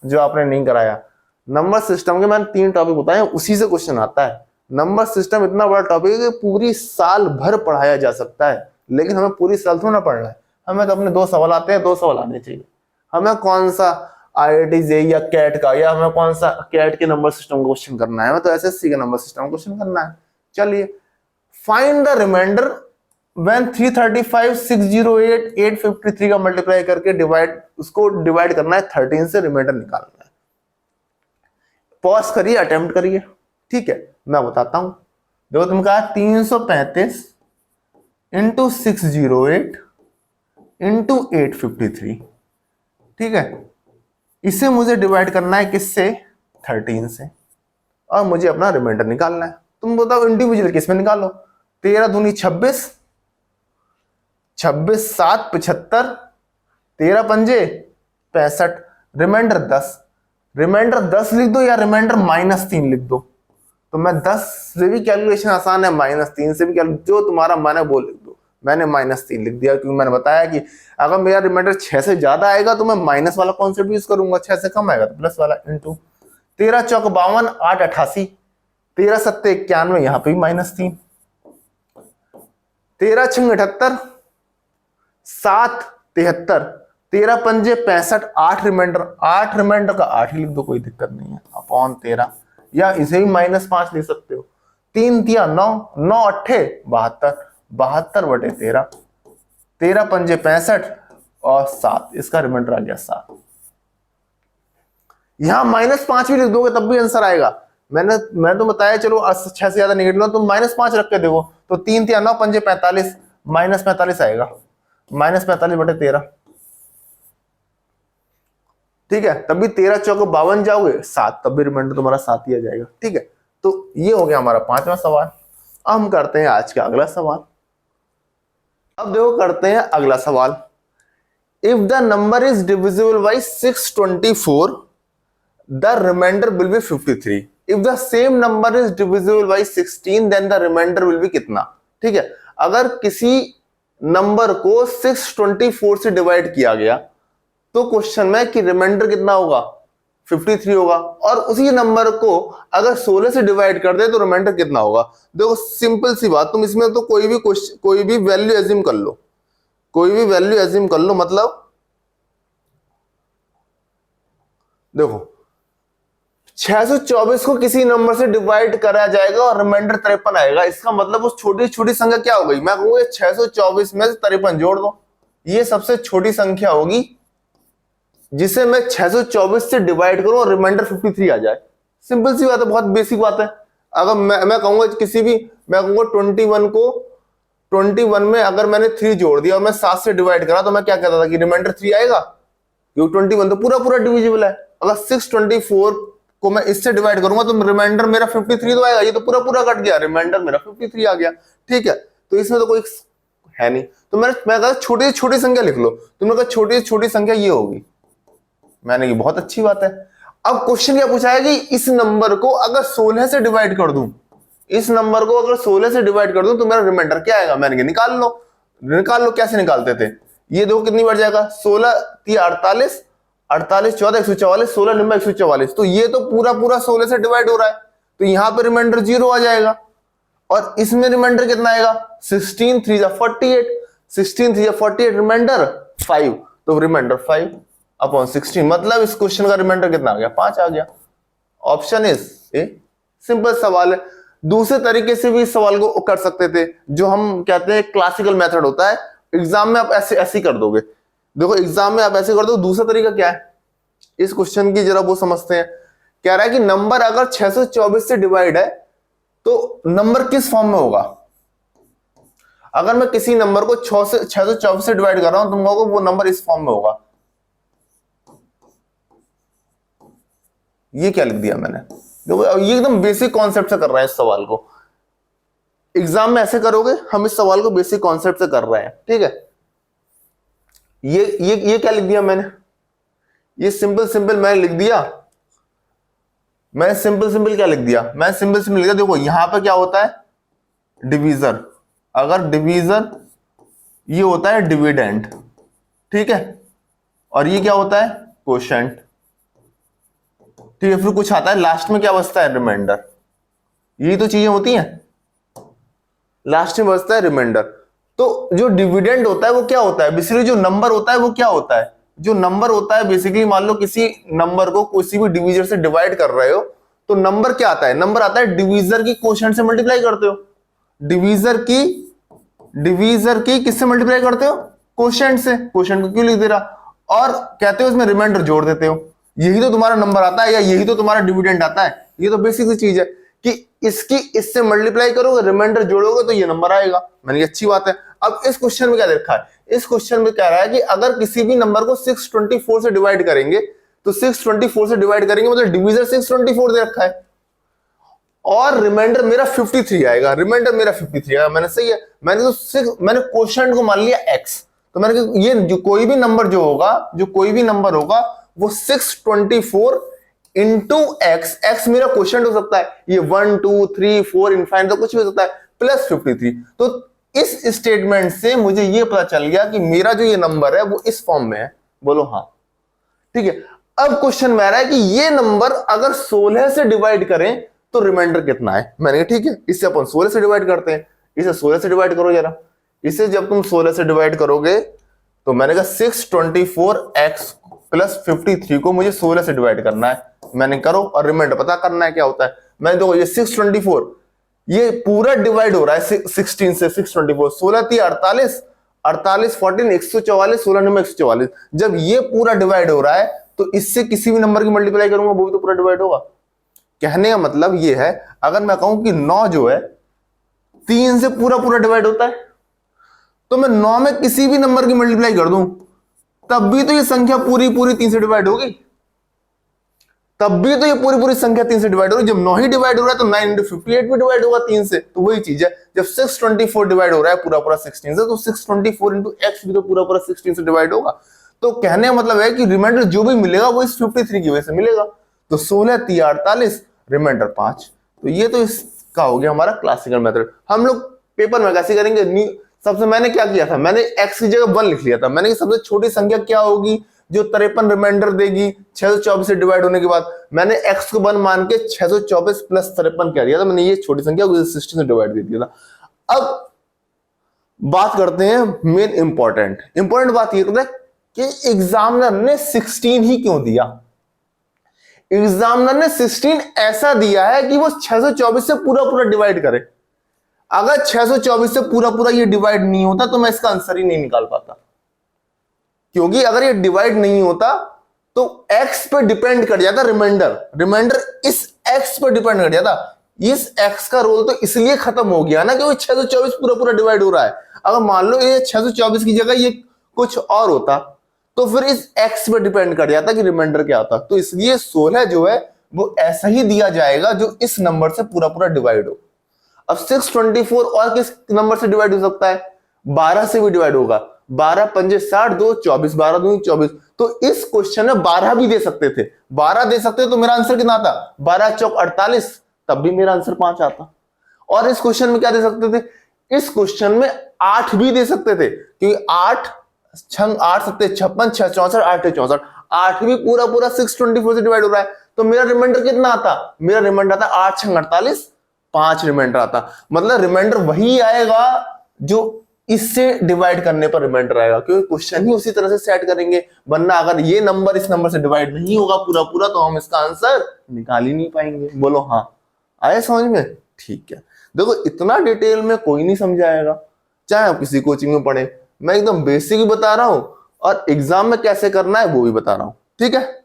जो आपने नहीं कराया। नंबर सिस्टम के मैंने 3 टॉपिक बताए, उसी से क्वेश्चन आता है। नंबर सिस्टम इतना बड़ा टॉपिक है कि पूरी साल भर पढ़ाया जा सकता है, लेकिन हमें पूरी साल थोड़ा ना पढ़ना है। हमें तो अपने 2 सवाल आते हैं, 2 सवाल आने चाहिए। हमें कौन सा IIT JEE या कैट का, या हमें कौन सा कैट के नंबर सिस्टम का क्वेश्चन करना है, हमें तो SSC के नंबर सिस्टम का क्वेश्चन करना है। चलिए, फाइंड द रिमाइंडर व्हेन 335 608 853 का मल्टीप्लाई करके उसको डिवाइड करना है 13 से, रिमाइंडर निकालना है। पॉज करिए, अटेम्प्ट करिए, ठीक है, मैं बताता हूं। देखो तुम कहा 335 इंटू 608 इंटू 853, ठीक है, इसे मुझे डिवाइड करना है किससे, 13 से, और मुझे अपना रिमाइंडर निकालना है। तुम बताओ इंडिविजुअल किस में निकालो। 13 दूनी 26, 26 7 75, 13 पंजे 65, रिमाइंडर 10। रिमाइंडर 10 लिख दो या रिमाइंडर -3 लिख दो। तो मैं 10 से भी कैलकुलेशन आसान है, -3 से भी जो तुम्हारा मन है वो लिख दो। मैंने -3 लिख दिया, क्योंकि मैंने बताया कि अगर मेरा रिमाइंडर 6 से ज्यादा आएगा तो मैं माइनस वाला कॉन्सेप्ट यूज करूंगा, 6 से कम आएगा तो प्लस वाला। इंटू 13 चौक 52 8 88, 13 सत्ते 91, यहाँ पे भी -3, 13 छंग 78 7 73, 13 पंजे 65, 8 रिमाइंडर का 8 ही लिख दो, कोई दिक्कत नहीं है, अपॉन 13, या इसे भी -5 लिख सकते हो। 3 तिया 9, 9 अट्ठे 72, 72 बटे 13, 13 पंजे 65 और 7, इसका रिमाइंडर आ गया 7। यहां -5 भी लिख दोगे तब भी आंसर आएगा। मैं तो बताया, चलो 6 से ज्यादा नहीं लो, तुम -5 रख के देखो, तो 3 तिया 9 पंजे 45, -45 आएगा, -45 बटे 13, ठीक है, तब भी 13 चौक 52 जाओगे 7, तब भी रिमाइंडर तुम्हारा 7 ही आ जाएगा, ठीक है। तो ये हो गया हमारा 5वां सवाल। अब हम करते हैं आज का अगला सवाल। अब देखो करते हैं अगला सवाल। If the number is divisible by 624 the remainder will be 53। If the same number is divisible by 16 then the remainder will be कितना, ठीक है। अगर किसी नंबर को 624 से डिवाइड किया गया तो क्वेश्चन में कि रिमाइंडर कितना होगा, 53 होगा, और उसी नंबर को अगर 16 से डिवाइड कर दे तो रिमाइंडर कितना होगा। देखो सिंपल सी बात, तुम इसमें तो कोई भी वैल्यू एज्यूम कर लो, कोई भी वैल्यू एज्यूम कर लो। मतलब देखो 624 को किसी नंबर से डिवाइड करा जाएगा और रिमाइंडर 53 आएगा, इसका मतलब उस छोटी छोटी संख्या क्या हो गई, मैं कहूंगा 624 में से 53 जोड़ दो, ये सबसे छोटी संख्या होगी जिसे मैं 624 से डिवाइड करूं और रिमाइंडर 53 आ जाए। सिंपल सी बात है, बहुत बेसिक बात है। अगर मैं कहूंगा मैं कहूंगा 21 को 21 में अगर मैंने 3 जोड़ दिया और मैं 7 से डिवाइड करा तो मैं क्या कहता था कि रिमाइंडर 3 आएगा, क्योंकि 21 तो पूरा पूरा डिविजिबल है। अगर 624 को मैं इससे डिवाइड करूंगा तो रिमाइंडर मेरा 53 तो आएगा, ये तो पूरा पूरा कट गया, रिमाइंडर मेरा 53 आ गया। ठीक है, तो इसमें तो कोई है नहीं, तो मैं कहा छोटी से छोटी संख्या लिख लो, तुमने कहा छोटी से छोटी संख्या ये होगी, मैंने की बहुत अच्छी बात है। अब क्वेश्चन क्या पूछा है कि इस नंबर को अगर 16 से डिवाइड कर दूं, इस नंबर को अगर 16 से डिवाइड कर दूं तो मेरा रिमाइंडर क्या आएगा, मैंने कहा निकाल लो। कैसे निकालते थे, ये देखो कितनी बढ़ जाएगा, 16 3 48, 48 14 144, 16 9 144, तो ये तो पूरा पूरा 16 से डिवाइड हो रहा है, तो यहां पर रिमाइंडर 0 आ जाएगा। और इसमें रिमाइंडर कितना आएगा, 16 3 48, 16 3 48, रिमाइंडर 5, तो रिमाइंडर 5 अपॉन 16, मतलब इस क्वेश्चन का रिमाइंडर कितना आ गया, 5 आ गया। Option is a. सिंपल सवाल है। दूसरे तरीके से भी इस सवाल को कर सकते थे, जो हम कहते हैं क्लासिकल मेथड होता है, एग्जाम में आप ऐसे कर दोगे। देखो एग्जाम में आप ऐसे कर दो। दूसरा तरीका क्या है, इस क्वेश्चन की जरा वो समझते हैं। कह रहा है कि नंबर अगर 624 से डिवाइड है तो नंबर किस फॉर्म में होगा। अगर मैं किसी नंबर को 624 से डिवाइड कर रहा हूं, तुम कहोगे वो नंबर इस फॉर्म में होगा। ये क्या लिख दिया मैंने, देखो ये एकदम बेसिक कॉन्सेप्ट से कर रहा है इस सवाल को। एग्जाम में ऐसे करोगे, हम इस सवाल को बेसिक कॉन्सेप्ट से कर रहे हैं। ठीक है, ये क्या लिख दिया मैंने, ये सिंपल मैंने लिख दिया। मैंने सिंपल क्या लिख दिया, मैं सिंपल लिख दिया। देखो यहां पर क्या होता है, डिवीजर। अगर डिवीजर, ये होता है डिविडेंड, ठीक है, और ये क्या होता है, कोशेंट। ठीक है, फिर कुछ आता है लास्ट में, क्या बचता है, रिमाइंडर। यही तो चीजें होती हैं, लास्ट में बचता है रिमाइंडर। तो जो डिविडेंड होता है वो क्या होता है, बेसिकली जो नंबर होता है वो क्या होता है, जो नंबर होता है बेसिकली, मान लो किसी नंबर को किसी भी डिवीजर से डिवाइड कर रहे हो तो नंबर क्या आता है, नंबर आता है डिवीजर की कोशेंट से मल्टीप्लाई करते हो। डिवीजर की किससे मल्टीप्लाई करते हो, कोशेंट से। कोशेंट को क्यों लिख दे रहा, और कहते हो इसमें रिमाइंडर जोड़ देते हो। यही तो तुम्हारा नंबर आता है, या यही तो तुम्हारा डिविडेंड आता है। ये तो बेसिक सी चीज है कि इसकी इससे मल्टीप्लाई करोगे, रिमाइंडर जोड़ोगे तो ये नंबर आएगा। मैंने अच्छी बात है। अब इस क्वेश्चन में क्या देखा है, इस क्वेश्चन में कह रहा है कि अगर किसी भी नंबर को 624 से डिवाइड करेंगे तो 624 से डिवाइड करेंगे मतलब डिवीजर 624 दे रखा है, और रिमाइंडर मेरा 53 आएगा। रिमाइंडर मेरा 53 आएगा, मैंने सही है। मैंने क्वोशंट को मान लिया x, तो मैंने ये जो कोई भी नंबर होगा वो 624 इंटू x मेरा क्वोशंट हो सकता है, ये 1 2 3 4 इनफाइनाइट तो कुछ भी हो सकता है, प्लस 53। तो इस स्टेटमेंट से मुझे ये पता चल गया कि मेरा जो ये नंबर है वो इस फॉर्म में है। बोलो हाँ, ठीक है। अब क्वेश्चन में आ रहा है कि ये नंबर अगर 16 से डिवाइड करें तो रिमाइंडर कितना है। मैंने कहा ठीक है, इससे अपन 16 से डिवाइड करते हैं। इसे 16 से डिवाइड करो जरा। इसे जब तुम 16 से डिवाइड करोगे तो मैंने कहा 624x प्लस 53 को मुझे 16 से डिवाइड करना है। मैंने करो और रिमाइंडर पता करना है क्या होता है। मैंने देखो ये 624 ये पूरा डिवाइड हो रहा है 16 से। 624 16 3 48 48 14 144 16 9 144। जब ये पूरा डिवाइड हो रहा है तो इससे किसी भी नंबर की मल्टीप्लाई करूंगा वो भी तो पूरा डिवाइड होगा। कहने का मतलब ये है, अगर मैं कहूं कि 9 जो है 3 से पूरा पूरा डिवाइड होता है, तो मैं 9 में किसी भी नंबर की मल्टीप्लाई कर दूं तब भी तो ये संख्या पूरी पूरी 3 से डिवाइड होगी। तब भी तो ये पूरी पूरी संख्या 3 से डिवाइड हो रही है। जब 9 ही डिवाइड हो रहा है तो 9 इंटू 58 भी डिवाइड होगा 3 से। तो वही चीज है, जब 624 डिवाइड हो रहा है पूरा पूरा 16 से, तो 624 इंटू x भी तो पूरा पूरा 16 से डिवाइड होगा। तो कहने का मतलब है कि रिमाइंडर जो भी मिलेगा वो इस 53 की वजह से मिलेगा। तो 16 3 48 रिमाइंडर 5। तो ये तो इसका हो गया हमारा क्लासिकल मेथड। हम लोग पेपर में कैसे करेंगे, सबसे मैंने क्या किया था, मैंने x की जगह 1 लिख लिया था। मैंने सबसे छोटी संख्या क्या होगी जो 53 रिमाइंडर देगी 624 से डिवाइड होने के बाद। मैंने x को 1 मान के 624 प्लस 53 कह दिया था। मैंने ये छोटी संख्या 16 से डिवाइड दे दिया था। अब बात करते हैं मेन इंपॉर्टेंट बात ये करते हैं कि एग्जामिनर ने 16 ही क्यों दिया। एग्जामिनर ने 16 ऐसा दिया है कि वो 624 से पूरा पूरा डिवाइड करे। अगर 624 से पूरा पूरा ये डिवाइड नहीं होता तो मैं इसका आंसर ही नहीं निकाल पाता, क्योंकि अगर ये डिवाइड नहीं होता तो x पे डिपेंड कर जाता रिमाइंडर इस x पे डिपेंड कर जाता। इस x का रोल तो इसलिए खत्म हो गया ना कि वो 624 पूरा पूरा डिवाइड हो रहा है। अगर मान लो ये 624 की जगह ये कुछ और होता तो फिर इस x पे डिपेंड कर जाता कि रिमाइंडर क्या आता। तो इसलिए 16 जो है वो ऐसा ही दिया जाएगा जो इस नंबर से पूरा पूरा डिवाइड हो। अब 624 और किस नंबर से डिवाइड हो सकता है? 12 से भी डिवाइड होगा। 12 पंजे 60, 2 24, 12 दूनी 24। तो इस क्वेश्चन में 12 भी दे सकते थे, 12 दे सकते तो मेरा आंसर कितना आता? 12 चौक 48, तब भी मेरा आंसर 5 आता। और इस क्वेश्चन में क्या दे सकते थे? इस क्वेश्चन में 8 भी दे सकते थे, क्योंकि 8 छंग 8 सत्ते 56, 6 64, 8 64, 8 भी पूरा पूरा 624 से डिवाइड हो रहा है। तो मेरा रिमाइंडर कितना आता? मेरा रिमाइंडर आता 8 छंग 48, 5 रिमाइंडर आता। मतलब रिमाइंडर वही आएगा जो इससे डिवाइड करने पर रिमाइंडर आएगा, क्योंकि क्वेश्चन ही उसी तरह से सेट करेंगे। वरना अगर ये नंबर इस नंबर से डिवाइड नहीं होगा पूरा पूरा तो हम इसका आंसर निकाल ही नहीं पाएंगे। बोलो हाँ, आए समझ में? ठीक है, देखो इतना डिटेल में कोई नहीं समझाएगा, चाहे आप किसी कोचिंग में पढ़े। मैं एकदम बेसिक ही बता रहा हूं और एग्जाम में कैसे करना है वो भी बता रहा हूं। ठीक है,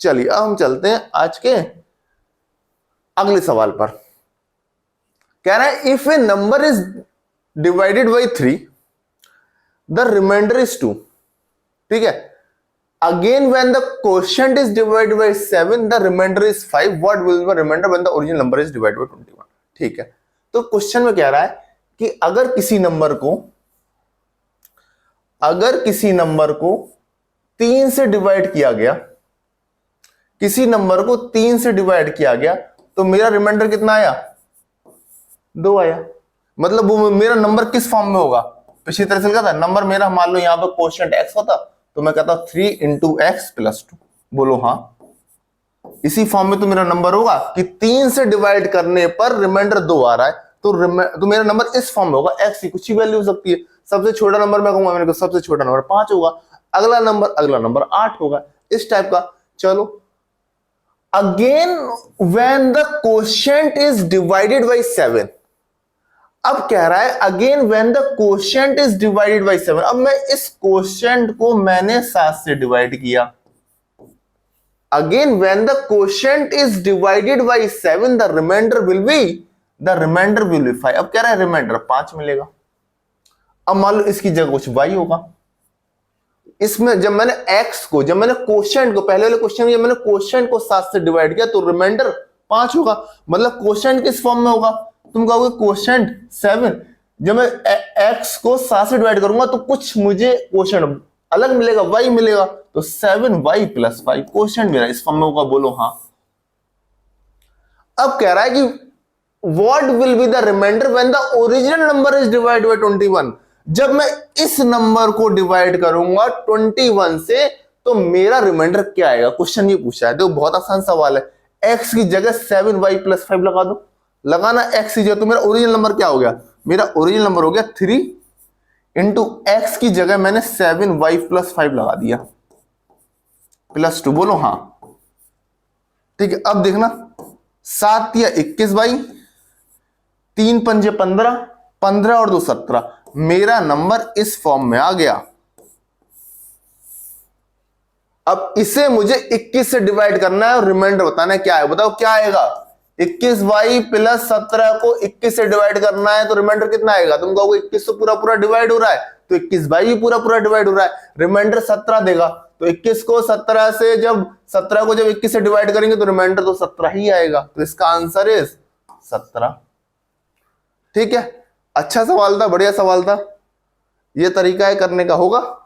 चलिए अब हम चलते हैं आज के अगले सवाल पर। कह रहा है if a number is divided by 3 the remainder is 2। ठीक है, again when the quotient is divided by 7 the remainder is 5, what will be remainder when the original number is divided by 21। ठीक है, तो क्वेश्चन में कह रहा है कि अगर किसी नंबर को 3 से डिवाइड किया गया, किसी नंबर को 3 से डिवाइड किया गया तो मेरा रिमाइंडर कितना आया? 2 आया। मतलब वो मेरा नंबर किस फॉर्म में होगा? पिछली तरह से लिखा था नंबर मेरा, मान लो यहां पर क्वोशिएंट x होता तो मैं कहता 3 × x + 2। बोलो हाँ, इसी फॉर्म में तो मेरा नंबर होगा कि 3 से डिवाइड करने पर रिमाइंडर 2 आ रहा है। तो मेरा नंबर इस फॉर्म में होगा। x की कुछ ही वैल्यू हो सकती है। सबसे छोटा नंबर मैं कहूंगा, मैंने कहा सबसे छोटा नंबर 5 होगा, अगला नंबर 8 होगा, इस टाइप का। चलो, again when the quotient is divided by 7। अब कह रहा है again when the quotient is divided by 7। अब मैं इस क्वोशिएंट को मैंने 7 से डिवाइड किया। Again when the quotient is divided by 7 the remainder will be 5। अब कह रहा है रिमाइंडर 5 मिलेगा। अब मान लो इसकी जगह कुछ y होगा। इसमें जब मैंने क्वोशिएंट को, पहले वाले क्वेश्चन में जब मैंने क्वोशिएंट को 7 से डिवाइड किया तो रिमाइंडर 5 होगा। मतलब क्वोशिएंट किस फॉर्म में होगा? तुम कहोगे क्वोशिएंट 7। जब मैं x को 7 से डिवाइड करूंगा तो कुछ मुझे क्वोशिएंट अलग मिलेगा, y मिलेगा। तो 7y + 5 क्वोशिएंट मेरा इस फॉर्म में होगा। बोलो हाँ। अब कह रहा है कि what will be the remainder when the original number is divided by 21। जब मैं इस नंबर को डिवाइड करूंगा 21 से तो मेरा रिमाइंडर क्या आएगा? क्वेश्चन ये पूछा है। देखो बहुत आसान सवाल है। x की जगह 7y + 5 लगा दो। लगाना x की जगह, तो मेरा ओरिजिनल नंबर क्या हो गया? मेरा ओरिजिनल नंबर हो गया 3 × x की जगह मैंने 7y + 5 लगा दिया +2। बोलो हाँ। ठीक है, अब देखना 7 या 21 भाई, 3 पंजे 15, 15 और 2 17। मेरा नंबर इस फॉर्म में आ गया। अब इसे मुझे 21 से डिवाइड करना है और रिमाइंडर बताना है क्या है। बताओ क्या आएगा? 21y + 17 को 21 से डिवाइड करना है तो रिमाइंडर कितना आएगा? तुम कहोगे 21 तो पूरा पूरा डिवाइड हो रहा है, तो 21y भी पूरा पूरा डिवाइड हो रहा है, रिमाइंडर 17 देगा। तो 21 को 17 से जब 21 से डिवाइड करेंगे तो रिमाइंडर तो 17 ही आएगा। तो इसका आंसर इज 17। ठीक है, अच्छा सवाल था, बढ़िया सवाल था। यह तरीका है करने का, होगा।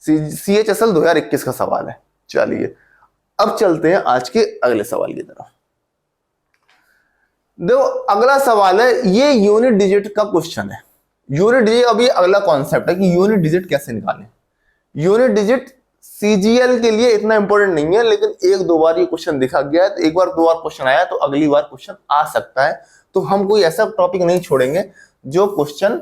CHSL 2021 का सवाल है। चलिए अब चलते हैं आज के अगले सवाल की तरफ। देखो अगला सवाल है, ये यूनिट डिजिट का क्वेश्चन है। यूनिट डिजिट, अभी अगला कॉन्सेप्ट है कि यूनिट डिजिट कैसे निकालें। यूनिट डिजिट CGL के लिए इतना इंपॉर्टेंट नहीं है, लेकिन 1-2 बार ये क्वेश्चन दिखा गया है, तो एक बार 2 बार क्वेश्चन आया तो अगली बार क्वेश्चन आ सकता है। तो हम कोई ऐसा टॉपिक नहीं छोड़ेंगे जो क्वेश्चन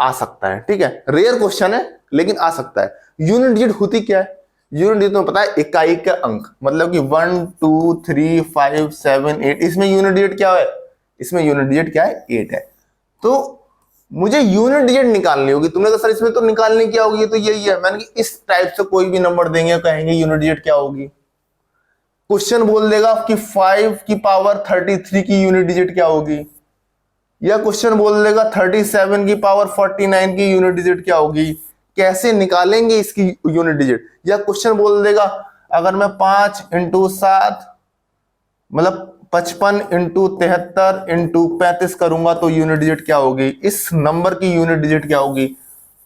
आ सकता है। ठीक है, रेयर क्वेश्चन है लेकिन आ सकता है। यूनिट डिजिट होती क्या है? यूनिट डिजिट तुम्हें पता है, इकाई का अंक, मतलब कि 1 2 3 5 7 8। इसमें यूनिट डिजिट क्या है? इसमें यूनिट डिजिट क्या है? 8 है। तो मुझे यूनिट डिजिट निकालनी होगी। तुमने कहा सर इसमें तो निकालने क्या होगी? तो यही है, मैंने कि इस टाइप से कोई भी नंबर देंगे, कहेंगे यूनिट डिजिट क्या होगी। क्वेश्चन बोल देगा कि 5 की पावर 33 की यूनिट डिजिट क्या होगी, या क्वेश्चन बोल देगा 37 की पावर 49 की यूनिट डिजिट क्या होगी, कैसे निकालेंगे इसकी यूनिट डिजिट। या क्वेश्चन बोल देगा अगर मैं 5 इंटू 7 मतलब 55 इंटू 73 इंटू 35 करूंगा तो यूनिट डिजिट क्या होगी, इस नंबर की यूनिट डिजिट क्या होगी।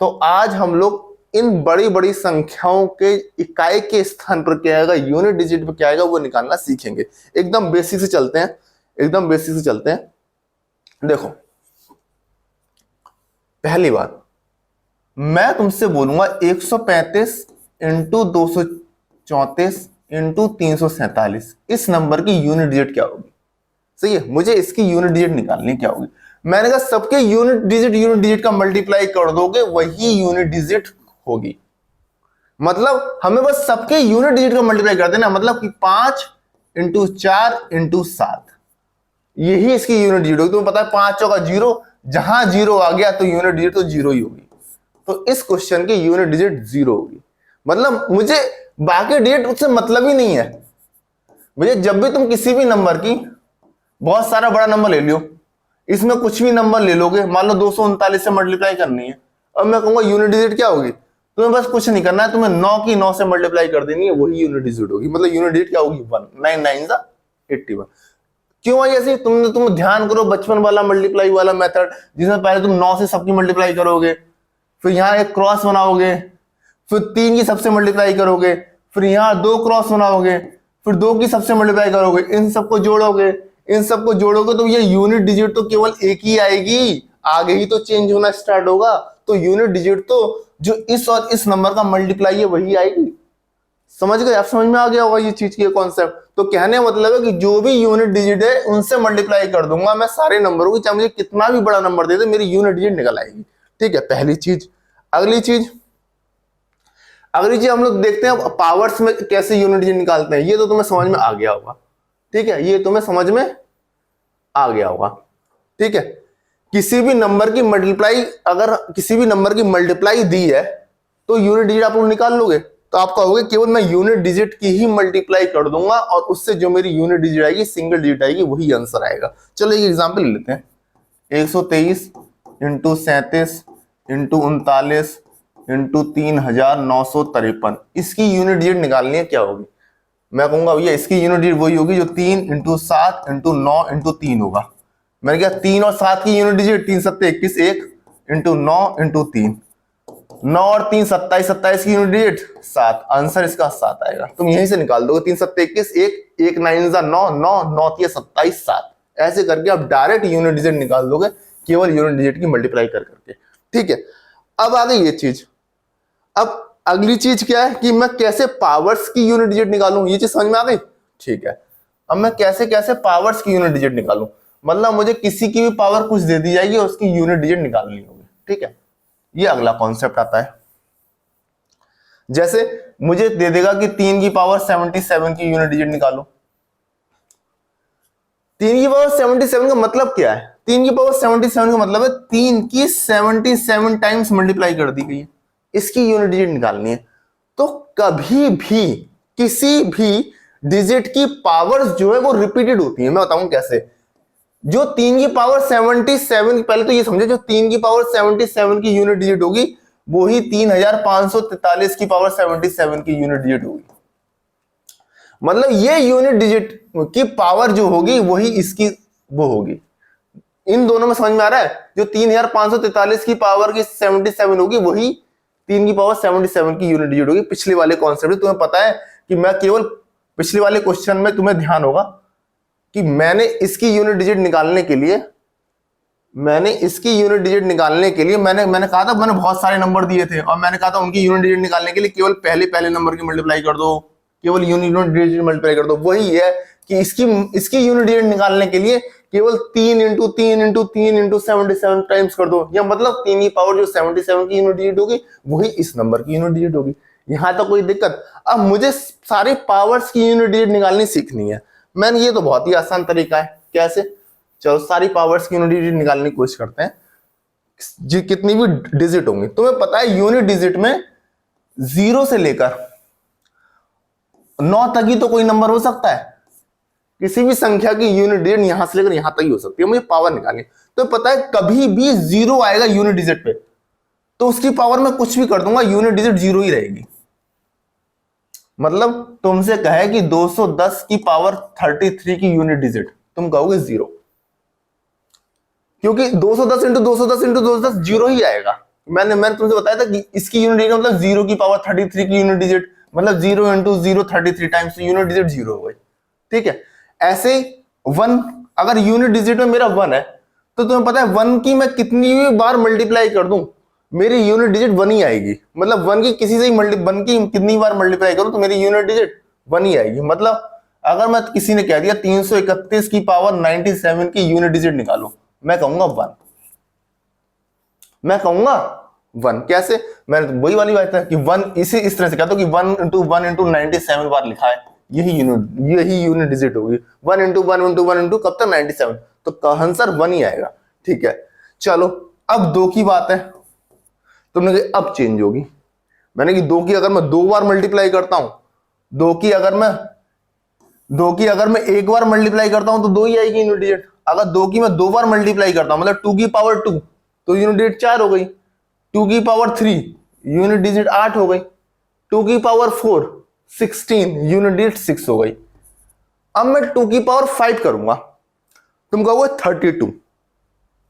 तो आज हम लोग इन बड़ी बड़ी संख्याओं के इकाई के स्थान पर क्या आएगा, यूनिट डिजिट पर क्या आएगा, वो निकालना सीखेंगे। एकदम बेसिक से चलते हैं, एकदम बेसिक से चलते हैं। देखो पहली बात, मैं तुमसे बोलूंगा 135 इंटू 234 इंटू 347 इस नंबर की यूनिट डिजिट क्या होगी। सही है, मुझे इसकी यूनिट डिजिट निकालनी क्या होगी। मैंने कहा सबके यूनिट डिजिट का मल्टीप्लाई कर दोगे वही यूनिट डिजिट होगी। मतलब हमें बस सबके यूनिट डिजिट का मल्टीप्लाई कर देना, मतलब कि 5 इंटू 4 इंटू 7 यही इसकी यूनिट डिजिट होगी। तुम्हें पता है 5 चौका 0, जहां 0 आ गया तो यूनिट डिजिट तो 0 ही होगी। तो इस क्वेश्चन की यूनिट डिजिट 0 होगी। मतलब मुझे बाकी डिजिट उससे मतलब ही नहीं है। मुझे जब भी तुम किसी भी नंबर की बहुत सारा बड़ा नंबर ले लियो, इसमें कुछ भी नंबर ले लोगे, मान लो 239 से मल्टीप्लाई करनी है, अब मैं कहूंगा यूनिट डिजिट क्या होगी, तुम्हें बस कुछ नहीं करना है, तुम्हें 9 की 9 से मल्टीप्लाई कर देनी है, वही यूनिट डिजिट होगी। मतलब यूनिट डिजिट क्या होगी, 1, 9 9 जा 81। क्यों आई ऐसी, तुम ध्यान करो बचपन वाला मल्टीप्लाई वाला मेथड, जिसमें पहले तुम 9 से सबकी मल्टीप्लाई करोगे, फिर यहां एक क्रॉस बनाओगे, फिर 3 की सबसे मल्टीप्लाई करोगे, फिर यहां 2 क्रॉस बनाओगे, फिर 2 की सबसे मल्टीप्लाई करोगे, इन सबको जोड़ोगे, इन सबको जोड़ोगे तो ये यूनिट डिजिट तो केवल एक ही आएगी, आगे ही तो चेंज होना स्टार्ट होगा। तो यूनिट डिजिट तो जो इस और इस नंबर का मल्टीप्लाई है वही आएगी। समझ गए आप, समझ में आ गया होगा ये चीज की कॉन्सेप्ट। तो कहने मतलब है कि जो भी यूनिट डिजिट है उनसे मल्टीप्लाई कर दूंगा मैं सारे नंबरों की, चाहे मुझे कितना भी बड़ा नंबर दे दे, मेरी यूनिट डिजिट निकल आएगी। ठीक है, पहली चीज। अगली चीज हम लोग देखते हैं पावर्स में कैसे यूनिट डिजिट निकालते हैं। ये तो तुम्हें समझ में आ गया होगा, ठीक है, ये तुम्हें समझ में आ गया होगा। ठीक है, किसी भी नंबर की मल्टीप्लाई, अगर किसी भी नंबर की मल्टीप्लाई दी है तो यूनिट डिजिट आप लोग निकाल लोगे। तो आप कहोगे केवल मैं यूनिट डिजिट की ही मल्टीप्लाई कर दूंगा और उससे जो मेरी यूनिट डिजिट आएगी, सिंगल डिजिट आएगी, वही आंसर आएगा। चलो एक एग्जांपल ले लेते हैं। 123 इंटू 37 इंटू 39 इंटू 3953, इसकी यूनिट डिजिट निकालनी है, क्या होगी। मैं कहूंगा भैया इसकी यूनिट डिजिट वही होगी जो 3 इंटू 7 इंटू 9 इंटू 3 होगा। मैंने कहा 3 और 7 की यूनिट डिजिट 3 7 21, 1 इंटू 9 इंटू 3, 9 और 3 27, 27 की यूनिट डिजिट 7, आंसर इसका 7 आएगा। तुम यहीं से निकाल दोगे, 3 7 21, 1 1 9 जा 9 9 9 27 7, ऐसे करके आप डायरेक्ट यूनिट डिजिट निकाल दोगे केवल यूनिट डिजिट की मल्टीप्लाई कर करके। ठीक है, अब आ गई ये चीज। अब अगली चीज क्या है कि मैं कैसे पावर्स की यूनिट डिजिट निकालूं, ये चीज समझ में आ गई। ठीक है, अब मैं कैसे कैसे पावर्स की यूनिट डिजिट निकालूं, मतलब मुझे किसी की भी पावर कुछ दे दी जाएगी और उसकी यूनिट डिजिट निकालनी होगी। ठीक है, ये अगला कॉन्सेप्ट आता है। जैसे मुझे दे देगा कि 3 की पावर 77 की यूनिट डिजिट निकालो। 3 की पावर 77 का मतलब क्या है, 3 की पावर 77 का मतलब है 3 की 77 टाइम्स मल्टीप्लाई कर दी गई है, इसकी यूनिट डिजिट निकालनी है। तो कभी भी किसी भी डिजिट की पावर्स जो है वो रिपीटेड होती है। मैं बताऊं कैसे। जो 3 की पावर 77, पहले तो ये समझे, जो 3 की पावर 77 की यूनिट डिजिट होगी वो ही 3543 की पावर 77 की यूनिट डिजिट होगी। मतलब ये यूनिट डिजिट की पावर जो होगी वही इसकी वो होगी। इन दोनों में समझ में आ रहा है, जो 3543 की पावर की 77 होगी वही 3 की पावर 77 की यूनिट डिजिट होगी। पिछले वाले कॉन्सेप्ट तुम्हें पता है कि मैं केवल पिछले वाले क्वेश्चन में तुम्हें ध्यान होगा कि मैंने इसकी यूनिट डिजिट निकालने के लिए मैंने कहा था, मैंने बहुत सारे नंबर दिए थे और मैंने कहा था उनकी यूनिट डिजिट निकालने के लिए केवल पहले नंबर की मल्टीप्लाई कर दो, केवल यूनिट डिजिट मल्टीप्लाई कर दो। वही है कि इसकी यूनिट डिजिट निकालने के लिए केवल 3 इंटू 3 इंटू 3 इंटू 77 टाइम्स कर दो, या मतलब 3 की पावर जो 77 की यूनिट डिजिट होगी वही इस नंबर की यूनिट डिजिट होगी। यहां तक कोई दिक्कत। अब मुझे सारी पावर्स की यूनिट डिजिट निकालनी सीखनी है। मैंने ये तो बहुत ही आसान तरीका है, कैसे, चलो सारी पावर्स की यूनिट डिजिट निकालने की कोशिश करते हैं। जी कितनी भी डिजिट होंगी, तुम्हें पता है यूनिट डिजिट में 0 से लेकर 9 तक ही तो कोई नंबर हो सकता है, किसी भी संख्या की यूनिट डिजिट यहां से लेकर यहां तक ही हो सकती है। मुझे पावर निकालनी, तो पता है कभी भी जीरो आएगा यूनिट डिजिट पे तो उसकी पावर में कुछ भी कर दूंगा यूनिट डिजिट जीरो ही रहेगी। मतलब तुमसे कहे कि 210 की पावर 33 की यूनिट डिजिट, तुम कहोगे जीरो, क्योंकि 210 इंटू 210 इंटू 210 जीरो ही आएगा। मैंने तुमसे बताया था कि इसकी यूनिट डिजिट मतलब जीरो की पावर 33 की यूनिट डिजिट, मतलब zero into zero 33 times unit digit zero हो गई। ठीक है, ऐसे वन, अगर यूनिट डिजिट में मेरा वन है तो तुम्हें पता है वन की मैं कितनी भी बार मल्टीप्लाई कर दूं मेरी यूनिट डिजिट वन ही आएगी। मतलब वन की किसी से ही वन की कितनी बार मल्टीप्लाई करूं तो मेरी यूनिट डिजिट वन ही आएगी। मतलब अगर मैं किसी ने कह दिया 331 की पावर 97 की यूनिट डिजिट निकालो, मैं कहूंगा वन, मैं कहूंगा वन। कैसे? मैंने तो वही वाली बात है कि वन इसे इस तरह से कहता हूं कि 1 इंटू 97 बार लिखा है, यही यूनिट डिजिट होगी। 1 इंटू 1 इंटू 1 इंटू कब तक 97, तो आंसर वन ही आएगा। ठीक है, चलो अब दो की बात है। तुमने कहा अब चेंज होगी, मैंने कि दो की अगर मैं दो बार मल्टीप्लाई करता हूं, दो की अगर मैं एक बार मल्टीप्लाई करता हूं तो दो ही आएगी यूनिट डिजिट। अगर दो की मैं दो बार मल्टीप्लाई करता हूं मतलब 2 की पावर 2 तो यूनिट डिजिट 4 हो गई। 2 की पावर 3 यूनिट डिजिट 8 हो गई। 2 की पावर 4 16 यूनिट डिजिट 6 हो गई। अब मैं 2 की पावर 5 करूंगा, तुम कहोगे 32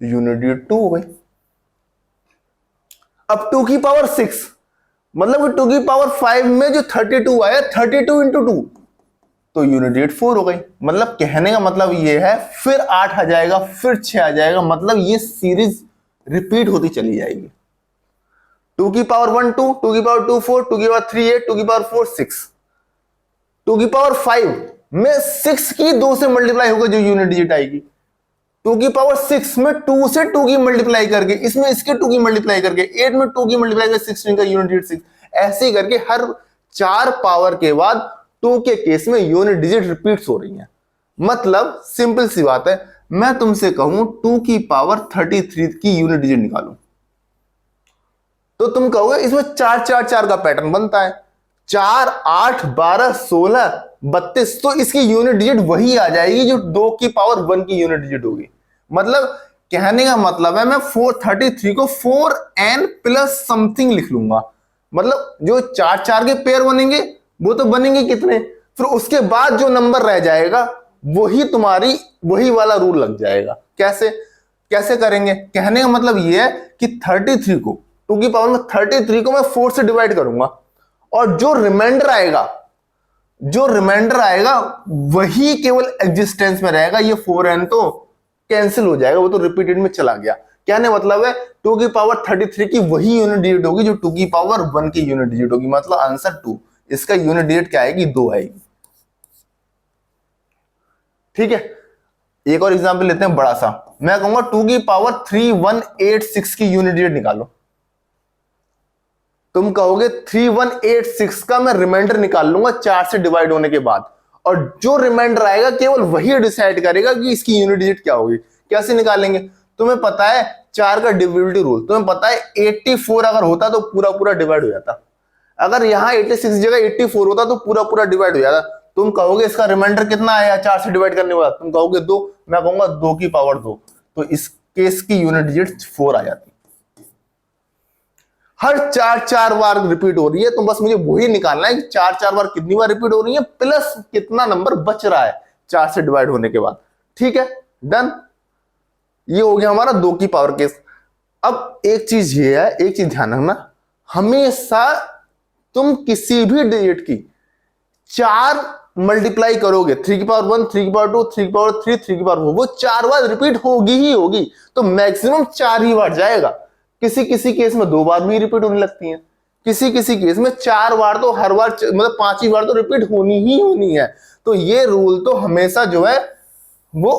यूनिट डिजिट 2 हो गई। अब 2 की पावर 6 मतलब कि 2 की पावर 5 में जो 32 आया 32 इंटू 2 तो यूनिट डिजिट 4 हो गई। मतलब कहने का मतलब ये है फिर 8 आ जाएगा, फिर 6 आ जाएगा, मतलब ये सीरीज रिपीट होती चली जाएगी। 2 की पावर 1 2, 2 की पावर 2 4, 2 की पावर 3 8, 2 की पावर 4 6, 2 की पावर 5 में 6 की 2 से मल्टीप्लाई होकर जो यूनिट डिजिट आएगी। 2 की पावर 6 में 2 से 2 की मल्टीप्लाई करके, इसमें इसके 2 की मल्टीप्लाई करके, 8 में 2 की मल्टीप्लाई करके 16 का यूनिट डिजिट 6, ऐसे करके हर 4 पावर के बाद 2 के केस में यूनिट डिजिट रिपीट्स हो रही है। मतलब सिंपल सी बात है, मैं तुमसे कहूं 2 की पावर 33 की यूनिट डिजिट निकालूं तो तुम कहोगे इसमें 4 4 4 का पैटर्न बनता है, 4 8 12 16 32, तो इसकी यूनिट डिजिट वही आ जाएगी जो 2 की पावर 1 की यूनिट डिजिट होगी। मतलब कहने का मतलब है मैं 433 को 4n प्लस समथिंग लिख लूंगा। मतलब जो 4 4 के पेयर बनेंगे वो तो बनेंगे कितने, फिर उसके बाद जो नंबर रह जाएगा वही वाला रूल लग जाएगा। कैसे करेंगे? कहने का मतलब ये है कि 33 को 2 की पावर में 33 को मैं 4 से डिवाइड करूंगा और जो रिमाइंडर आएगा वही केवल एग्जिस्टेंस में रहेगा। ये 4n तो कैंसिल हो जाएगा, वो तो रिपीटेड में चला गया। कहने मतलब है 2 की पावर 33 की वही यूनिट डिजिट होगी जो 2 की पावर 1 की यूनिट डिजिट होगी। मतलब आंसर 2, इसका यूनिट डिजिट क्या आएगी? 2 आएगी। ठीक है, एक और एग्जांपल लेते हैं बड़ा सा। मैं कहूंगा 2 की पावर 3186 की यूनिट डिजिट निकालो, तुम कहोगे 3186 का मैं रिमाइंडर निकाल लूंगा 4 से डिवाइड होने के बाद, और जो रिमाइंडर आएगा केवल वही डिसाइड करेगा कि इसकी यूनिट डिजिट क्या होगी। कैसे निकालेंगे? तुम्हें पता है 4 का डिविजिबिलिटी रूल, तुम्हें पता है 84 अगर होता तो पूरा पूरा डिवाइड हो जाता, अगर यहां 86 की जगह 84 होता तो पूरा पूरा डिवाइड हो जाता। तुम कहोगे इसका रिमाइंडर कितना आया 4 से डिवाइड करने के बाद? तुम कहोगे 2, मैं कहूंगा 2 की पावर 2, तो इस केस की यूनिट डिजिट 4 आ जाती। हर 4 4 बार रिपीट हो रही है, तो बस मुझे वही निकालना है कि 4 4 बार कितनी बार रिपीट हो रही है प्लस कितना नंबर बच रहा है 4 से डिवाइड होने के बाद। ठीक है, डन। ये हो गया हमारा 2 की पावर केस। अब एक चीज ये है, एक चीज ध्यान रखना, हमेशा तुम किसी भी डिजिट की 4 मल्टीप्लाई करोगे, 3 की पावर 1, 3 की पावर 2, 3 की पावर 3, 3 की पावर 4, वो 4 बार रिपीट होगी ही होगी, तो मैक्सिमम 4 ही बार जाएगा। किसी किसी केस में 2 बार भी रिपीट होने लगती हैं, किसी किसी केस में 4 बार तो हर बार मतलब 5 ही बार तो रिपीट होनी ही होनी है। तो ये रूल तो हमेशा जो है वो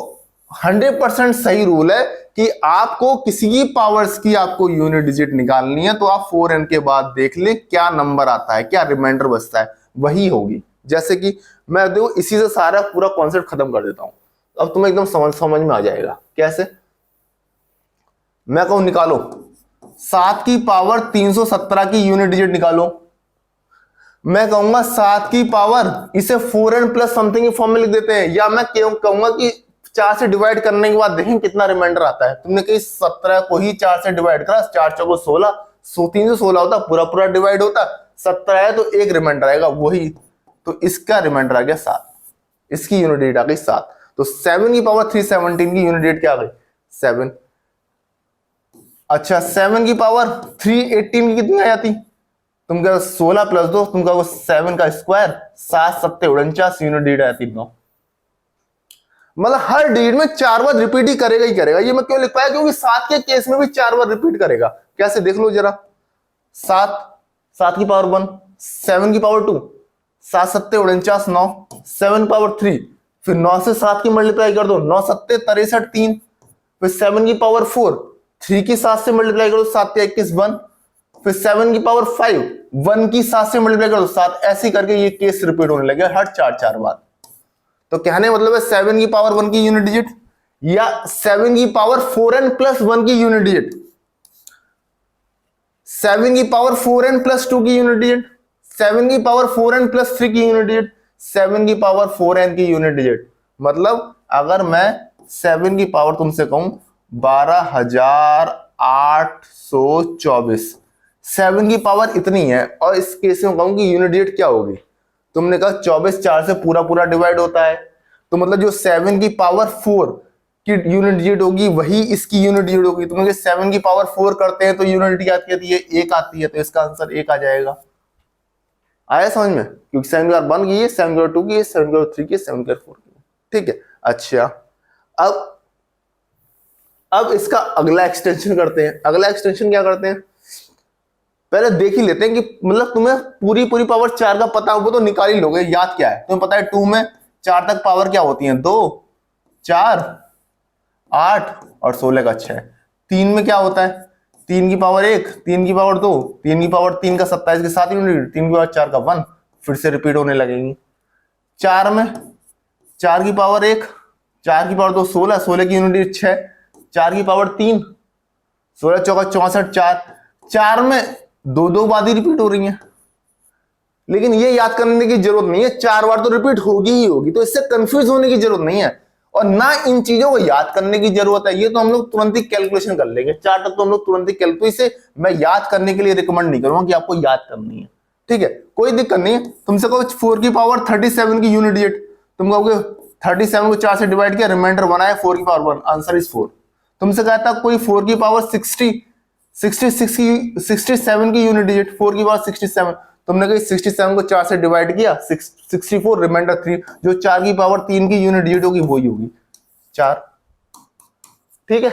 100% सही रूल है कि आपको किसी की पावर्स की आपको यूनिट डिजिट निकालनी है तो आप 4n के बाद देख ले क्या नंबर आता है, क्या रिमाइंडर बचता है, वही होगी। जैसे कि मैं देखो इसी से सारा पूरा कॉन्सेप्ट खत्म कर देता हूं, अब तुम्हें एकदम समझ में आ जाएगा। कैसे? मैं कहूं निकालो 7 की पावर 317 की यूनिट डिजिट निकालो, मैं कहूंगा 7 की पावर, इसे 4n प्लस समथिंग के फॉर्म में लिख देते हैं, या मैं कहूंगा कि 4 से डिवाइड करने के बाद देखें कितना रिमाइंडर आता है। तुमने कही 17 को ही 4 से डिवाइड करा, 4 चौको 16, 316 होता, पूरा पूरा डिवाइड होता, 17 है तो एक रिमाइंडर आएगा वही, तो इसका रिमाइंडर आ गया 7, इसकी यूनिट डिजिट आ गई 7। तो 7 की पावर 317 की यूनिट डिजिट क्या आ गई 7। अच्छा 7 की पावर 318 की कितनी आ जाती, तुम कहो 16 प्लस 2, तुम कहो 7 का स्क्वायर, 7 7 49 यूनिट डिजिट आती 9। मतलब हर डिजिट में 4 बार रिपीट ही करेगा ही करेगा। ये मैं क्यों लिख पाया, क्योंकि 7 के केस में भी 4 बार रिपीट करेगा। कैसे देख लो जरा, 7 7 की पावर 1, 7 की पावर 2, 7 7 49 9, 7 पावर 3, फिर 9 से 7 की मल्टीप्लाई कर दो, 9 7 63 3, फिर 7 की पावर 4, 3 की 7 से मल्टीप्लाई करो, 7 21 1, फिर 7 की पावर 5, 1 की 7 से मल्टीप्लाई करो 7, ऐसे करके ये केस रिपीट होने लगे हर 4 बार। तो कहने मतलब है 7 की पावर 1 की यूनिट डिजिट, या 7 की पावर 4n प्लस 1 की यूनिट डिजिट, 7 की पावर 4n प्लस 2 की यूनिट डिजिट, 7 की पावर 4n प्लस 3 की यूनिट डिजिट, 7 की पावर 4n की यूनिट डिजिट। मतलब अगर मैं 7 की पावर तुमसे कहूं 12824, 7 की पावर इतनी है, और इस केस में कहूं कि यूनिट डिजिट क्या होगी, तुमने कहा 24 4 से पूरा पूरा डिवाइड होता है, तो मतलब जो 7 की पावर 4 की यूनिट डिजिट होगी वही इसकी यूनिट डिजिट होगी। तुमने 7 की पावर 4 करते हैं तो यूनिट क्या आती है, 1 आती है, तो इसका आंसर 1 आ जाएगा। आया समझ में, क्योंकि 7 की पावर 1 की है, 7 की पावर 2 की है, 7 की पावर 3 की है, 7 की पावर 4 की है। ठीक है। अच्छा अब इसका अगला एक्सटेंशन करते हैं। अगला एक्सटेंशन क्या करते हैं, पहले देख ही लेते हैं कि मतलब तुम्हें पूरी पूरी पावर 4 का पता हो तो निकाल ही लोगे, याद क्या है तुम्हें पता है 2 में 4 तक पावर क्या होती है, 2 4 8 और 16 का 6। 3 में क्या होता है, 3 की पावर 1, 3 की पावर 2, 3 की पावर 3 का 27 के साथ यूनिट, 3 की पावर 4 का 1, फिर से रिपीट होने लगेंगी। 4 में 4 की पावर 1, 4 की पावर 2 16, 16 की यूनिट 6, 4 की पावर 3, 16 चौका 64, 4 में 2 बार ही रिपीट हो रही है, लेकिन ये याद करने की जरूरत नहीं है, 4 बार तो रिपीट होगी ही होगी, तो इससे कंफ्यूज होने की जरूरत नहीं है, और ना इन चीजों को याद करने की जरूरत है। ये तो हम लोग तुरंत ही कैलकुलेशन कर लेंगे, 4 तक तो हम लोग तुरंत ही कैलकुलेशन, इसे मैं याद करने के लिए रिकमेंड नहीं करूंगा कि आपको याद करनी है। ठीक है, कोई दिक्कत नहीं है। तुमसे कहो 4 की पावर 37 की यूनिट डिजिट, तुम कहोगे 37 को 4 से डिवाइड किया, रिमाइंडर बनाया 4 की पावर 1, आंसर इज 4। तुमसे कहता कोई 4 की पावर 67 की यूनिट डिजिट, 4 की पावर 67, तुमने कही 67 को 4 से डिवाइड किया, 64 रिमाइंडर 3, जो 4 की पावर 3 की यूनिट डिजिट होगी वही होगी 4। ठीक है,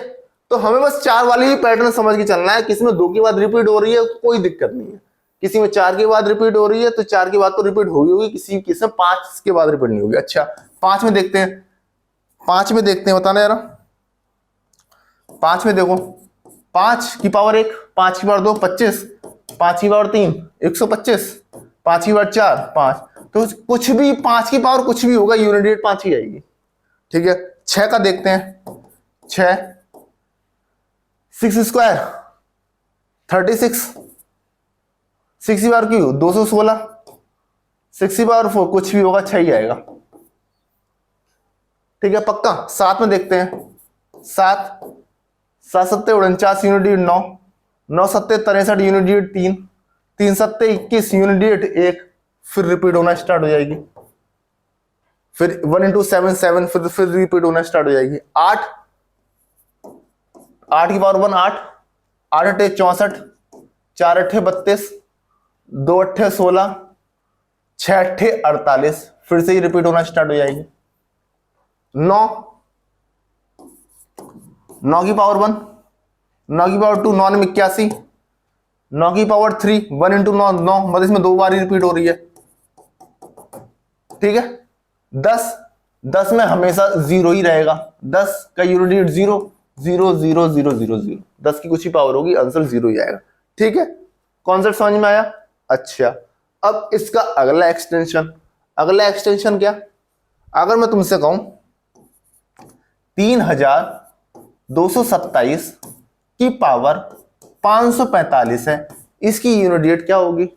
तो हमें बस 4 वाली ही पैटर्न समझ के चलना है। किसी में 2 की बाद रिपीट हो रही है कोई दिक्कत नहीं है, किसी में 4 के बाद रिपीट हो रही है तो 4 के बाद तो रिपीट होगी, किसी में 5 के बाद रिपीट नहीं होगी। अच्छा 5 में देखते हैं, 5 में देखते हैं, बताना यार। 5 में देखो, 5 की पावर 1, 5 की पावर 2 25, 5 की पावर 3 125, 5 की पावर 4 5, तो कुछ भी 5 की पावर कुछ भी होगा, यूनिट डिजिट 5 ही आएगी। ठीक है, 6 का देखते हैं, 6 6 स्क्वायर 36, 6 की पावर क्यू 216, 6 की पावर 4 कुछ भी होगा 6 ही आएगा। ठीक है पक्का। 7 में देखते हैं, 7 7 7 49 unit digit 9, 9 7 63 unit digit 3, 3 7 21 unit digit 1, फिर रिपीट होना स्टार्ट हो जाएगी, फिर 1 इंटू 7 7, फिर रिपीट होना स्टार्ट हो जाएगी। 8 8 की पावर 1 8, 8 अट्ठे 64, 4 अट्ठे 32, 2 अट्ठे 16, 6 अट्ठे 48, फिर से ही रिपीट होना स्टार्ट हो जाएगी। 9 9 की पावर 1, 9 की पावर 2 9 81, 9 की पावर 3 1 इंटू 9 9, मतलब इसमें 2 बार ही रिपीट हो रही है। ठीक है, 10 10 में हमेशा 0 ही रहेगा, 10 का यूनिट डिजिट 0 0 0 0 0 0, 10 की कुछ ही पावर होगी, आंसर 0 ही आएगा। ठीक है, कॉन्सेप्ट समझ में आया। अच्छा अब इसका अगला एक्सटेंशन, अगला एक्सटेंशन क्या, अगर मैं तुमसे कहूं 3227 की पावर 545 है, इसकी यूनिट डिजिट क्या होगी।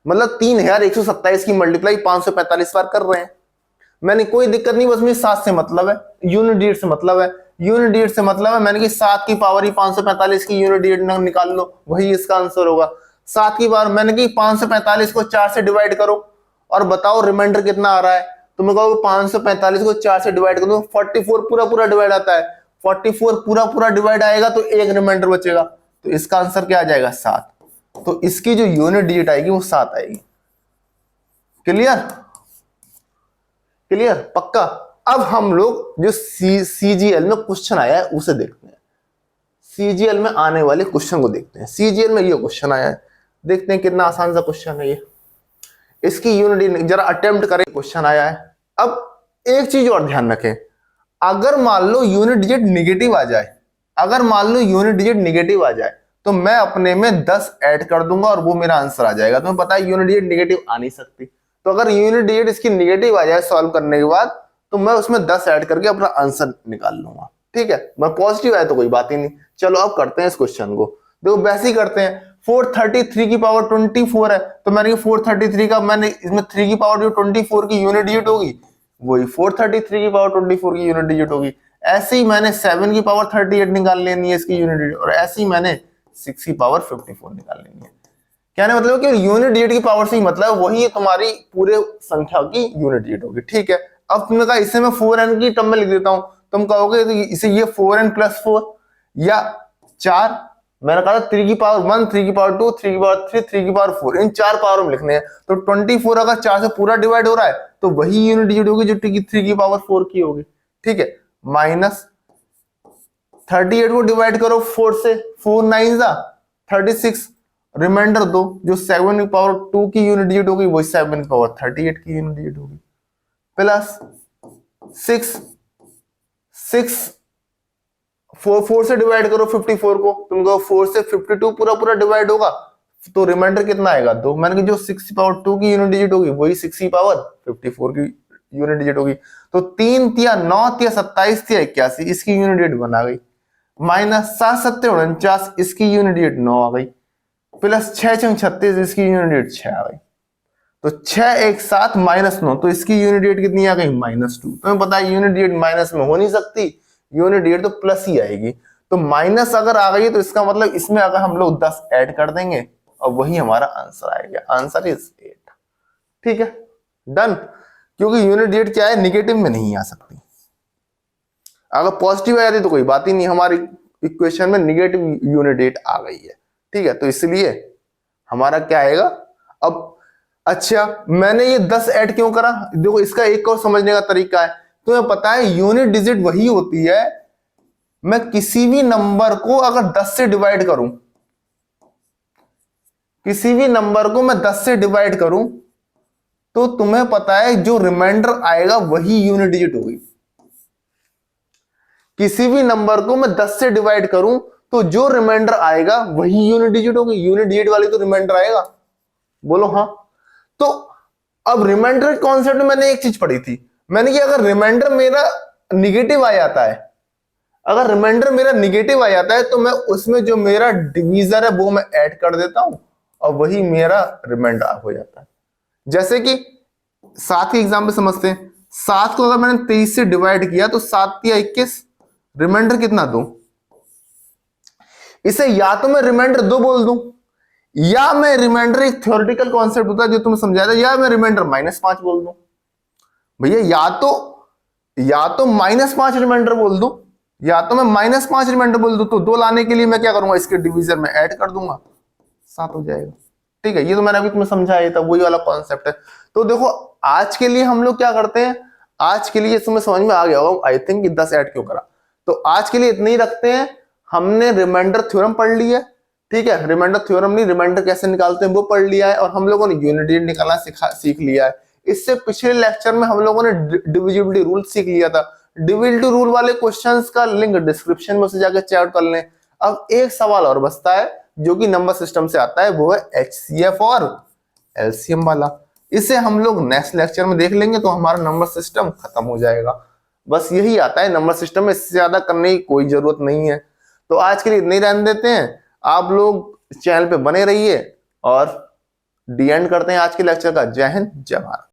मतलब 3127 की मल्टीप्लाई 545 बार कर रहे हैं। मैंने कोई दिक्कत नहीं, बस मुझे 7 से मतलब है, यूनिट डिजिट से मतलब है, यूनिट डिजिट से मतलब है। मैंने कि 7 की पावर ही 545 की यूनिट डिजिट निकाल लो, वही इसका आंसर होगा। 7 की पावर मैंने कि 545 को 4 से डिवाइड करो और बताओ रिमाइंडर कितना आ रहा है। तो मैं कहूँ 545 को 4 से डिवाइड करो, 44 पूरा पूरा डिवाइड आता है। 44 पूरा पूरा डिवाइड आएगा तो एक रिमाइंडर बचेगा, तो इसका आंसर क्या आ जाएगा? 7। तो इसकी जो यूनिट डिजिट आएगी वो 7 आएगी। क्लियर? क्लियर? पक्का? अब हम लोग जो सीजीएल में क्वेश्चन आया है उसे देखते हैं। सीजीएल में आने वाले क्वेश्चन को देखते हैं। सीजीएल में ये क्वेश्चन आया है, देखते हैं कितना आसान सा क्वेश्चन है ये। इसकी यूनिट जरा अटेम्प्ट करें, क्वेश्चन आया है। अब एक चीज और ध्यान रखें, अगर मान लो यूनिट डिजिट निगेटिव आ जाए, अगर मान लो यूनिट डिजिट निगेटिव आ जाए तो मैं अपने में 10 ऐड कर दूंगा और वो मेरा आंसर आ जाएगा। तुम्हें पता है यूनिट डिजिट निगेटिव आ नहीं सकती, तो अगर यूनिट डिजिट इसकी निगेटिव आ जाए सॉल्व करने के बाद, तो मैं उसमें 10 ऐड करके अपना आंसर निकाल लूंगा। ठीक है, मैं पॉजिटिव आया तो कोई बात ही नहीं। चलो अब करते हैं इस क्वेश्चन को। देखो वैसे ही करते हैं। 433 की पावर 24 है, तो मैंने 433 का मैंने इसमें 3 की पावर जो 24 की यूनिट डिजिट होगी वही 433 की पावर 24 की यूनिट डिजिट होगी। ऐसे ही मैंने 7 की पावर 38 निकाल लेनी है इसकी यूनिट डिजिट, और ऐसे ही मैंने 6 की पावर 54 निकाल लेनी है। कहने मतलब कि यूनिट डिजिट की पावर से ही मतलब वही तुम्हारी पूरे संख्या की यूनिट डिजिट होगी। ठीक है, अब तुमने कहा इसे मैं 4n की टर्म में लिख देता हूं, तुम कहोगे तो इसे ये 4n + 4 या 4, मैंने कहा 3 की पावर 1, 3 की पावर 2, 3 की पावर 3, 3 की पावर 4, इन 4 पावर में लिखने हैं। तो 24 अगर 4 से पूरा डिवाइड हो रहा है तो वही यूनिट डिजिट होगी जो 3 की पावर 4 की होगी। ठीक है, माइनस 38 को डिवाइड करो 4 से, 4 9 जा 36, रिमाइंडर दो जो 7 की पावर 2 की यूनिट डिजिट होगी वही 7 की पावर 38 की यूनिट डिजिट होगी, प्लस 6 4 से डिवाइड करो 54 को, तुमको 4 से 52 पूरा पूरा डिवाइड होगा तो रिमाइंडर कितना आएगा? 2। मैंने कि जो 6 की पावर 2 की यूनिट डिजिट होगी वही 6 की पावर 54 की यूनिट डिजिट होगी। तो 3 तिया 9 तिया 27 तिया 81 इसकी यूनिट डिजिट बना गई, माइनस 7 7 49 इसकी यूनिट डिजिट 9 आ गई, प्लस 6 6 36 इसकी यूनिट डिजिट 6 आ गई। तो 6 1 7 -9 तो इसकी यूनिट डिजिट कितनी आ गई? -2। तुम्हें पता है यूनिट डिजिट माइनस में हो नहीं सकती, यूनिट डिजिट तो प्लस ही आएगी। तो माइनस अगर आ गई तो इसका मतलब इसमें अगर हम लोग 10 ऐड कर देंगे और वही हमारा आंसर आएगा। Answer is 8। ठीक है, डन। क्योंकि यूनिट डिजिट क्या है, निगेटिव में नहीं आ सकती। अगर पॉजिटिव आ जाती तो कोई बात ही नहीं, हमारी इक्वेशन में निगेटिव यूनिट डिजिट आ गई है। ठीक है, तो इसलिए हमारा क्या आएगा अब। अच्छा, मैंने ये 10 ऐड क्यों करा? देखो इसका एक और समझने का तरीका है। तुम्हें पता है यूनिट डिजिट वही होती है, मैं किसी भी नंबर को अगर 10 से डिवाइड करूं, किसी भी नंबर को मैं 10 से डिवाइड करूं तो तुम्हें पता है जो रिमाइंडर आएगा वही यूनिट डिजिट होगी। किसी भी नंबर को मैं 10 से डिवाइड करूं तो जो रिमाइंडर आएगा वही यूनिट डिजिट होगी। यूनिट डिजिट वाली तो रिमाइंडर आएगा, बोलो हाँ। तो अब रिमाइंडर कॉन्सेप्ट में मैंने एक चीज पढ़ी थी, मैंने कि अगर रिमाइंडर मेरा निगेटिव आ जाता है, अगर रिमाइंडर मेरा निगेटिव आ जाता है तो मैं उसमें जो मेरा डिवीजर है वो मैं ऐड कर देता हूं और वही मेरा रिमाइंडर हो जाता है। जैसे कि 7 के एग्जाम्पल समझते हैं। 7 को अगर मैंने 23 से डिवाइड किया तो 7 या 21, रिमाइंडर कितना? 2। इसे या तो मैं रिमाइंडर 2 बोल दूं, या मैं रिमाइंडर, एक थ्योरेटिकल कॉन्सेप्ट होता है जो तुम्हें समझाया था, या मैं रिमाइंडर -5 बोल दूं। भैया या तो -5 रिमाइंडर बोल दूं, या तो मैं -5 रिमाइंडर बोल दूं। तो 2 लाने के लिए मैं क्या करूंगा, इसके डिवीजर में ऐड कर दूंगा, 7 हो जाएगा। ठीक है, ये तो मैंने अभी तुम्हें समझाया था, वही वाला कॉन्सेप्ट है। तो देखो आज के लिए हम लोग क्या करते हैं, आज के लिए तुम्हें समझ में आ गया होगा आई थिंक कि 10 ऐड क्यों करा। तो आज के लिए इतना ही रखते हैं। हमने रिमाइंडर थ्योरम पढ़ लिया है। ठीक है, रिमाइंडर थ्योरम नहीं, रिमाइंडर कैसे निकालते हैं वो पढ़ लिया है, और हम लोगों ने यूनिट डिजिट निकालना सीख लिया है। इससे पिछले लेक्चर में हम लोगों ने डिविजिबिलिटी रूल सीख लिया था। डिविजिबिलिटी रूल वाले क्वेश्चंस का लिंक डिस्क्रिप्शन में से जाकर चेक आउट कर लें। अब एक सवाल और बचता है जो कि नंबर सिस्टम से आता है, वो है HCF और LCM वाला। इसे हम लोग नेक्स्ट लेक्चर में देख लेंगे तो हमारा नंबर सिस्टम खत्म हो जाएगा। बस यही आता है नंबर सिस्टम में, इससे ज्यादा करने की कोई जरूरत नहीं है। तो आज के लिए इतना ही रहने देते हैं। आप लोग चैनल पे बने रहिए और डी एंड करते हैं आज के लेक्चर का। जय हिंद, जय भारत।